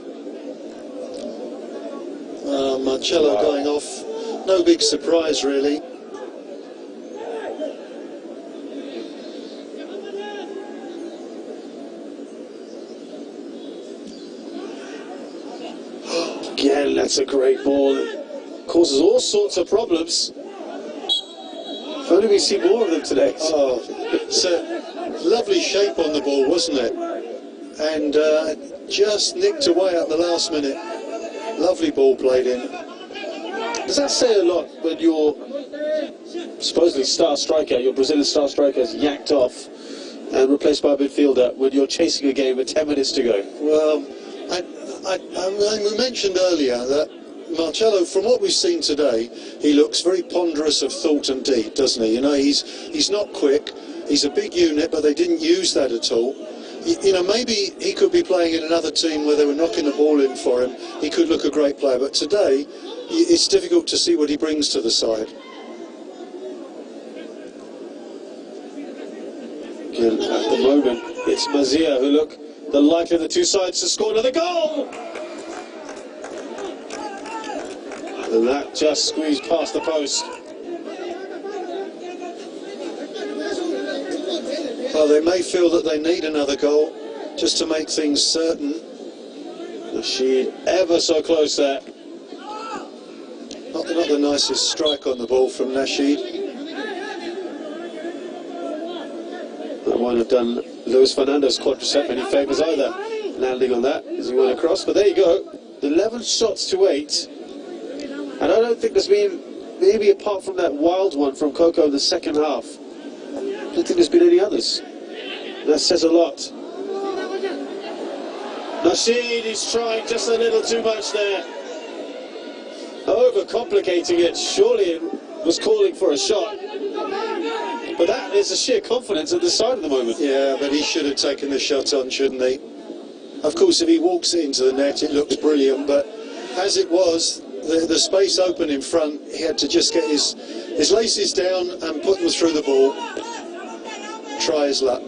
Marcello going off, no big surprise really. Again, that's a great ball. It causes all sorts of problems. If only we see more of them today. Oh, it's a lovely shape on the ball, wasn't it? And just nicked away at the last minute. Lovely ball played in. Does that say a lot when your supposedly star striker, your Brazilian star striker, is yanked off and replaced by a midfielder when you're chasing a game with 10 minutes to go? Well, we mentioned earlier that Marcello, from what we've seen today, he looks very ponderous of thought and deed, doesn't he? You know, he's not quick, he's a big unit, but they didn't use that at all. You know, maybe he could be playing in another team where they were knocking the ball in for him. He could look a great player, but today, it's difficult to see what he brings to the side. Again, at the moment, it's Mazia who look the likely of the two sides to score another goal. And that just squeezed past the post. Well, they may feel that they need another goal just to make things certain. She ever so close there. Not the nicest strike on the ball from Nasheed. That won't have done Luis Fernando's quadricep any favours either, landing on that as he went across. But there you go, 11 shots to 8. And I don't think there's been, maybe apart from that wild one from Coco in the second half, I don't think there's been any others. That says a lot. Nasheed is trying just a little too much there. Overcomplicating it. Surely it was calling for a shot. But that is a sheer confidence at the side at the moment. Yeah, but he should have taken the shot on, shouldn't he? Of course, if he walks it into the net, it looks brilliant. But as it was, the space open in front, he had to just get his laces down and put them through the ball. Try his luck.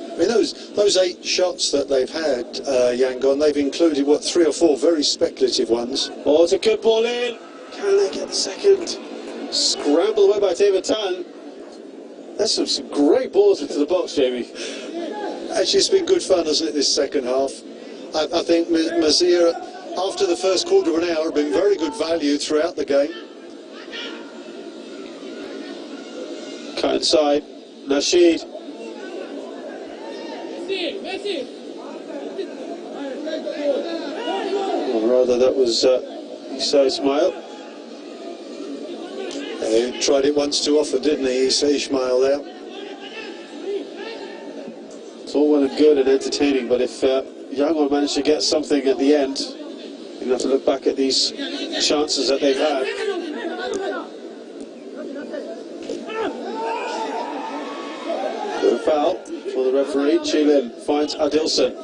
I mean, those 8 shots that they've had, Yangon, they've included, what, 3 or 4 very speculative ones. Oh, it's a good ball in. Can they get the second? Scrambled away by David Tan. That's some great balls into the box, Jamie. Actually, it's been good fun, hasn't it, this second half? I think Mazia, after the first quarter of an hour, have been very good value throughout the game. Cut inside. Nasheed. Or rather, that was Issa Ismail. He tried it once too often, didn't he, Issa Ismail there? It's all well and good and entertaining, but if Yangon managed to get something at the end, you're going to have to look back at these chances that they've had. Good a foul for the referee. Chilin finds Adilson.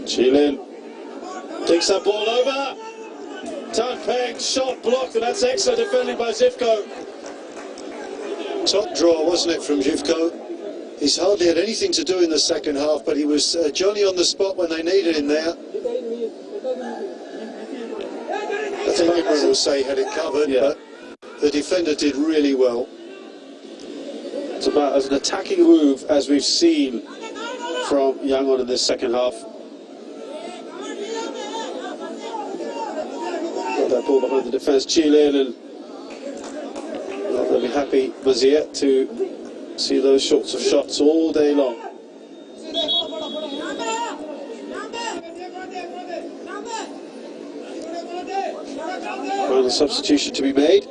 Chilin takes that ball over. Tan Peng, shot blocked, and that's excellent defending by Zivko. Top draw, wasn't it, from Zivko? He's hardly had anything to do in the second half, but he was Johnny on the spot when they needed him there. I think everyone will say he had it covered, but the defender did really well. It's about as an attacking move as we've seen from Yangon in this second half. Got that ball behind the defence, Chilin, and they'll be happy, Mazia, to see those sorts of shots all day long. Final substitution to be made.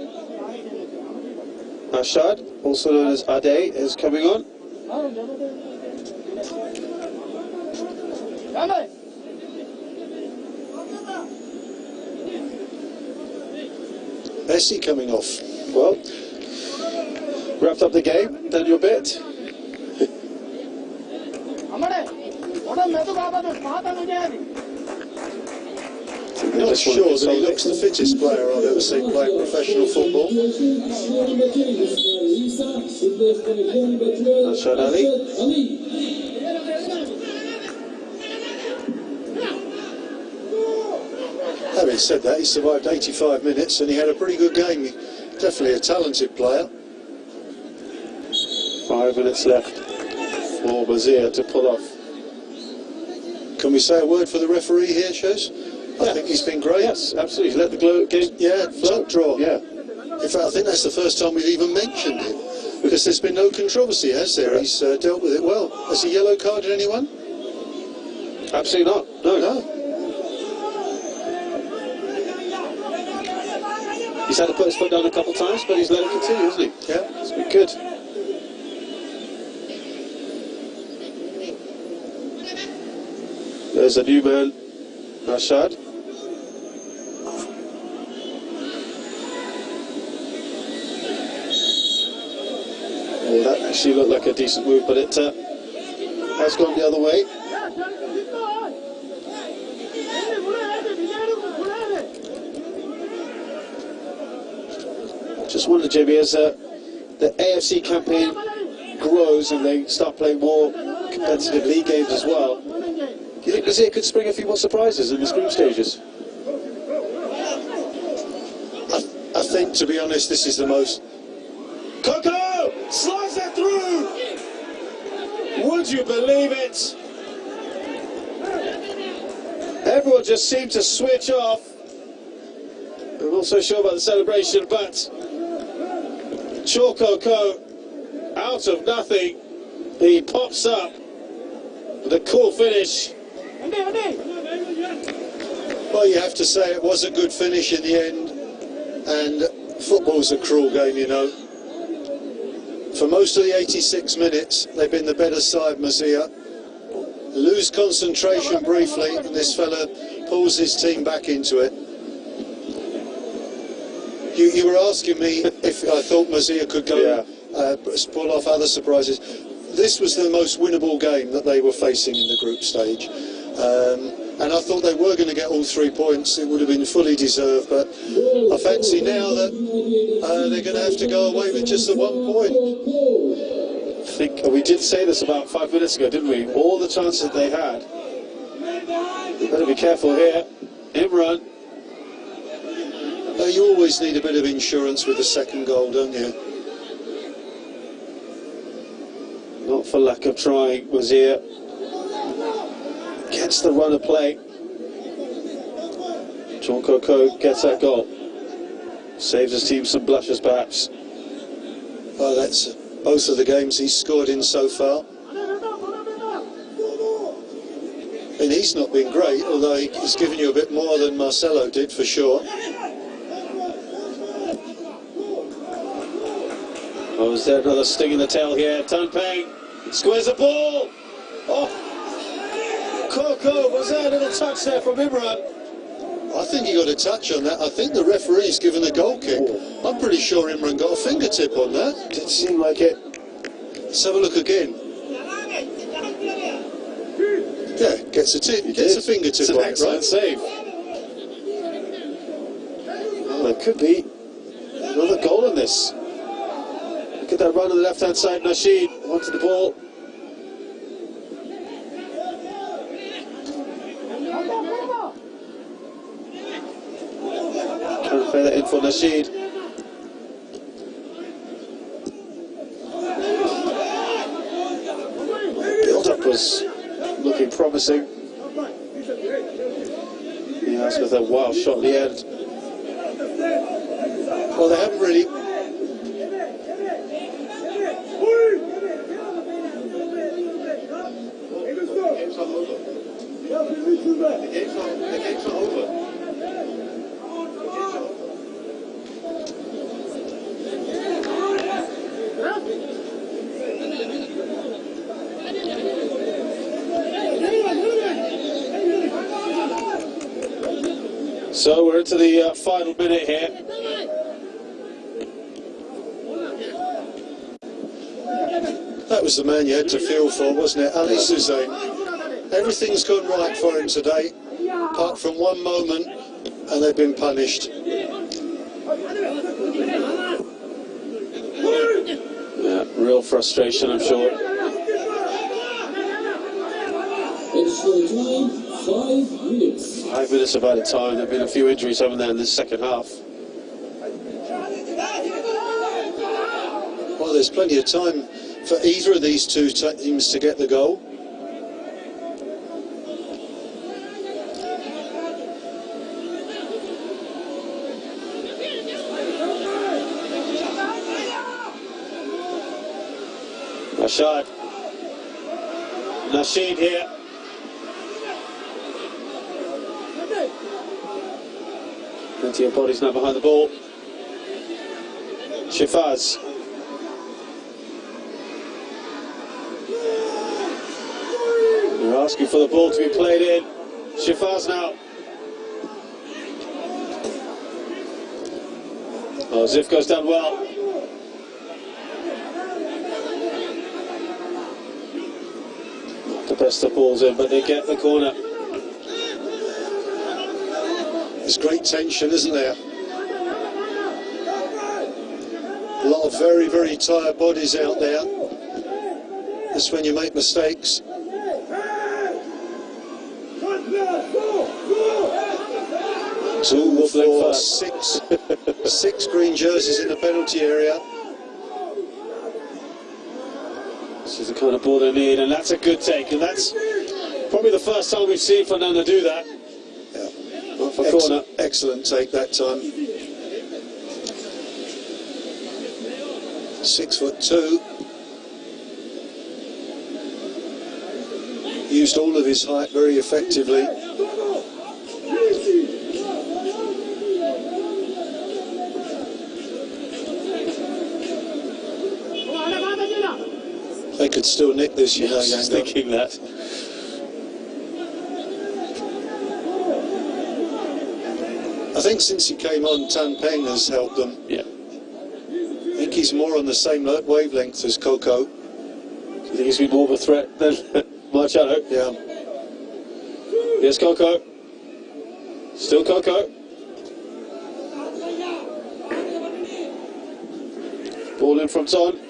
Ashad, also known as Ade, is coming on. Bessie coming off. Well, wrapped up the game, done your bit. I'm not sure that he looks the fittest player I've ever seen play professional football. Ashad Ali. Having said that, he survived 85 minutes and he had a pretty good game. Definitely a talented player. 5 minutes left for Bazir to pull off. Can we say a word for the referee here, Shows? I think he's been great. Yes, absolutely. He's let the game top draw. Yeah. In fact, I think that's the first time we've even mentioned it, because there's been no controversy, has there? He's dealt with it well. Has he yellow carded anyone? Absolutely not. No. He's had to put his foot down a couple of times, but he's let it continue, hasn't he? Yeah. It's been good. There's a new man, Rashad. Oh, that actually looked like a decent move, but it has gone the other way. Just wonder, Jimmy, as the AFC campaign grows and they start playing more competitive league games as well, do you think Brazil could spring a few more surprises in these group stages? I think, to be honest, this is the most... Coco slides that through! Would you believe it? Everyone just seemed to switch off. I'm not so sure about the celebration, but Coco, out of nothing, he pops up with a cool finish. Well, you have to say it was a good finish in the end, and football's a cruel game, you know. For most of the 86 minutes, they've been the better side, Mazia. Lose concentration briefly, and this fella pulls his team back into it. You were asking me if I thought Mazia could go pull off other surprises. This was the most winnable game that they were facing in the group stage. And I thought they were going to get all 3 points. It would have been fully deserved, but I fancy now that they're going to have to go away with just the 1 point. I think we did say this about 5 minutes ago, didn't we? All the chances they had. You better be careful here. Imran. You always need a bit of insurance with the second goal, don't you? Not for lack of trying, Wazir. Gets the run of play. John Coco gets that goal. Saves his team some blushes, perhaps. Well, that's both of the games he's scored in so far. And he's not been great, although he's given you a bit more than Marcelo did, for sure. Oh, is there another sting in the tail here? Tan Peng squares the ball. Oh, Coco, was there a little touch there from Imran? I think he got a touch on that. I think the referee's given a goal kick. I'm pretty sure Imran got a fingertip on that. Didn't seem like it. Let's have a look again. Yeah, gets a tip, gets a fingertip on it, right? Save. Well, there could be another goal in this. Look at that run on the left-hand side. Nasheed wanted the ball. Trying to play that in for Nasheed. Build-up was looking promising. Nias with a wild shot at the end. Well, they haven't really. So we're into the final minute here. That was the man you had to feel for, wasn't it? Ali Suzanne. Everything's gone right for him today, apart from one moment, and they've been punished. Yeah, real frustration, I'm sure. Additional time, 5 minutes. 5 minutes of added time. There have been a few injuries over there in the second half. Well, there's plenty of time for either of these two teams to get the goal. Rashad. Nasheed here. Plenty of bodies now behind the ball. Shifaz. They're asking for the ball to be played in. Shifaz now. Oh, Zif goes down well. The best of balls in, but they get the corner. There's great tension, isn't there? A lot of very, very tired bodies out there. That's when you make mistakes. Two, four, six green jerseys in the penalty area. This is the kind of ball they need, and that's a good take, and that's probably the first time we've seen Fernando do that. Yeah. For corner. Excellent take that time. 6'2". Used all of his height very effectively. They could still nick this, you know. I was thinking that. I think since he came on, Tan Peng has helped them. Yeah. I think he's more on the same wavelength as Coco. Do you think he's been more of a threat than Marcello? Yeah. Here's Coco. Still Coco. Ball in from Ton.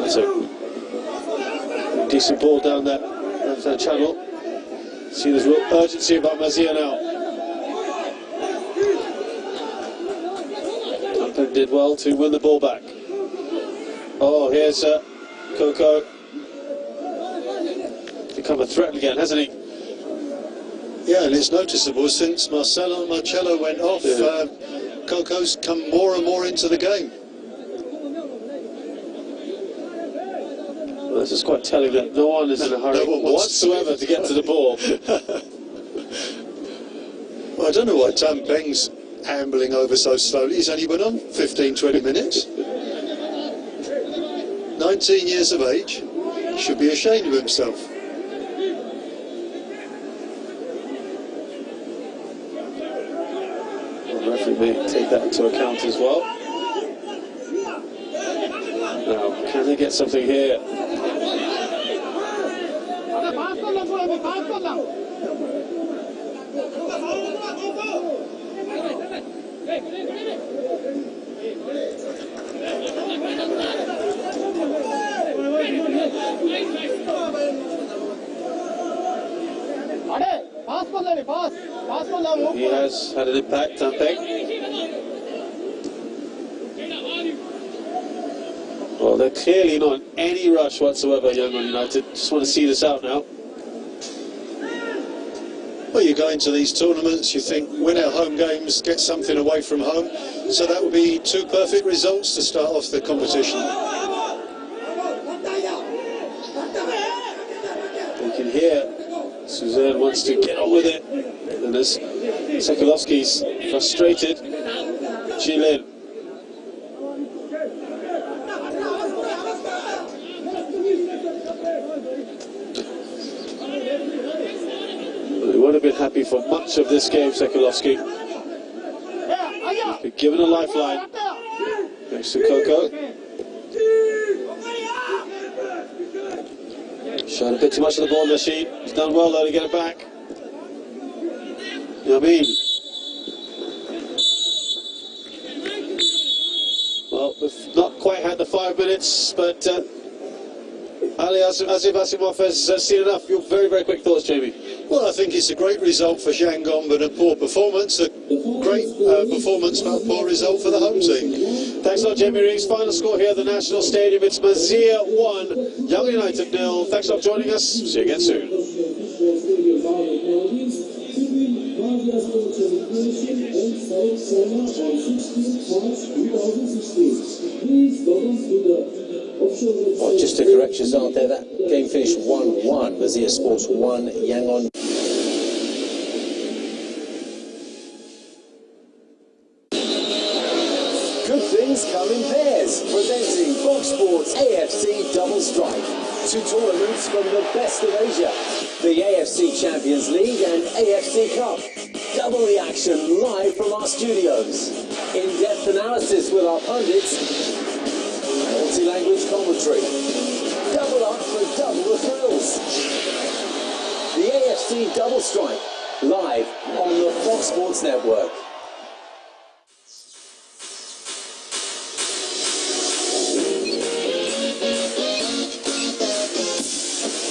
That's a decent ball down that left-hand channel. See, there's real urgency about Mazia now. Tampen did well to win the ball back. Oh, here's Coco. Become a threat again, hasn't he? Yeah, and it's noticeable since Marcello went off, Coco's come more and more into the game. Well, this is quite telling that no one is in a hurry whatsoever to get to the ball. Well, I don't know why Tan Peng's ambling over so slowly. He's only been on 15-20 minutes. 19 years of age. He should be ashamed of himself. The referee may take that into account as well. Now, can they get something here? He has had an impact, Tampeg. Well, they're clearly not in any rush whatsoever, Yangon United. Just want to see this out now. Well, you go into these tournaments, you think, win our home games, get something away from home. So that would be 2 perfect results to start off the competition. You can hear Suzanne wants to get on with it. And as Sokolovsky's frustrated, Jilin. He would have been happy for much of this game, Sokolovsky. He's been given a lifeline. Next to Coco. Showing a bit too much of the ball, Rashid. He's done well though to get it back. You know what I mean? Well, we've not quite had the 5 minutes, but Ali Asif Asimov has seen enough. Your very, very quick thoughts, Jamie. Well, I think it's a great result for Yangon, but a poor performance. A great performance, but a poor result for the home team. Thanks a lot, Jamie Riggs. Final score here at the National Stadium. It's Mazir 1, Young United 0. Thanks a lot for joining us. See you again soon. Oh, just to correct yourself there, that game finished 1-1. Mazir Sports 1, Yangon. Good things come in pairs, presenting Fox Sports AFC Double Strike. 2 tournaments from the best of Asia. The AFC Champions League and AFC Cup. Double the action live from our studios. In-depth analysis with our pundits. Multi-language commentary. Double up for double the thrills. The AFC Double Strike, live on the Fox Sports Network.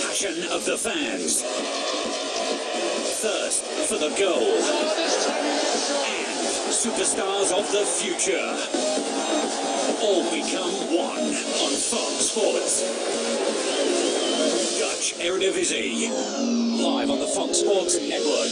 Passion of the fans. Thirst for the goal. And superstars of the future. All become one on Fox Sports. Dutch Eredivisie, live on the Fox Sports Network.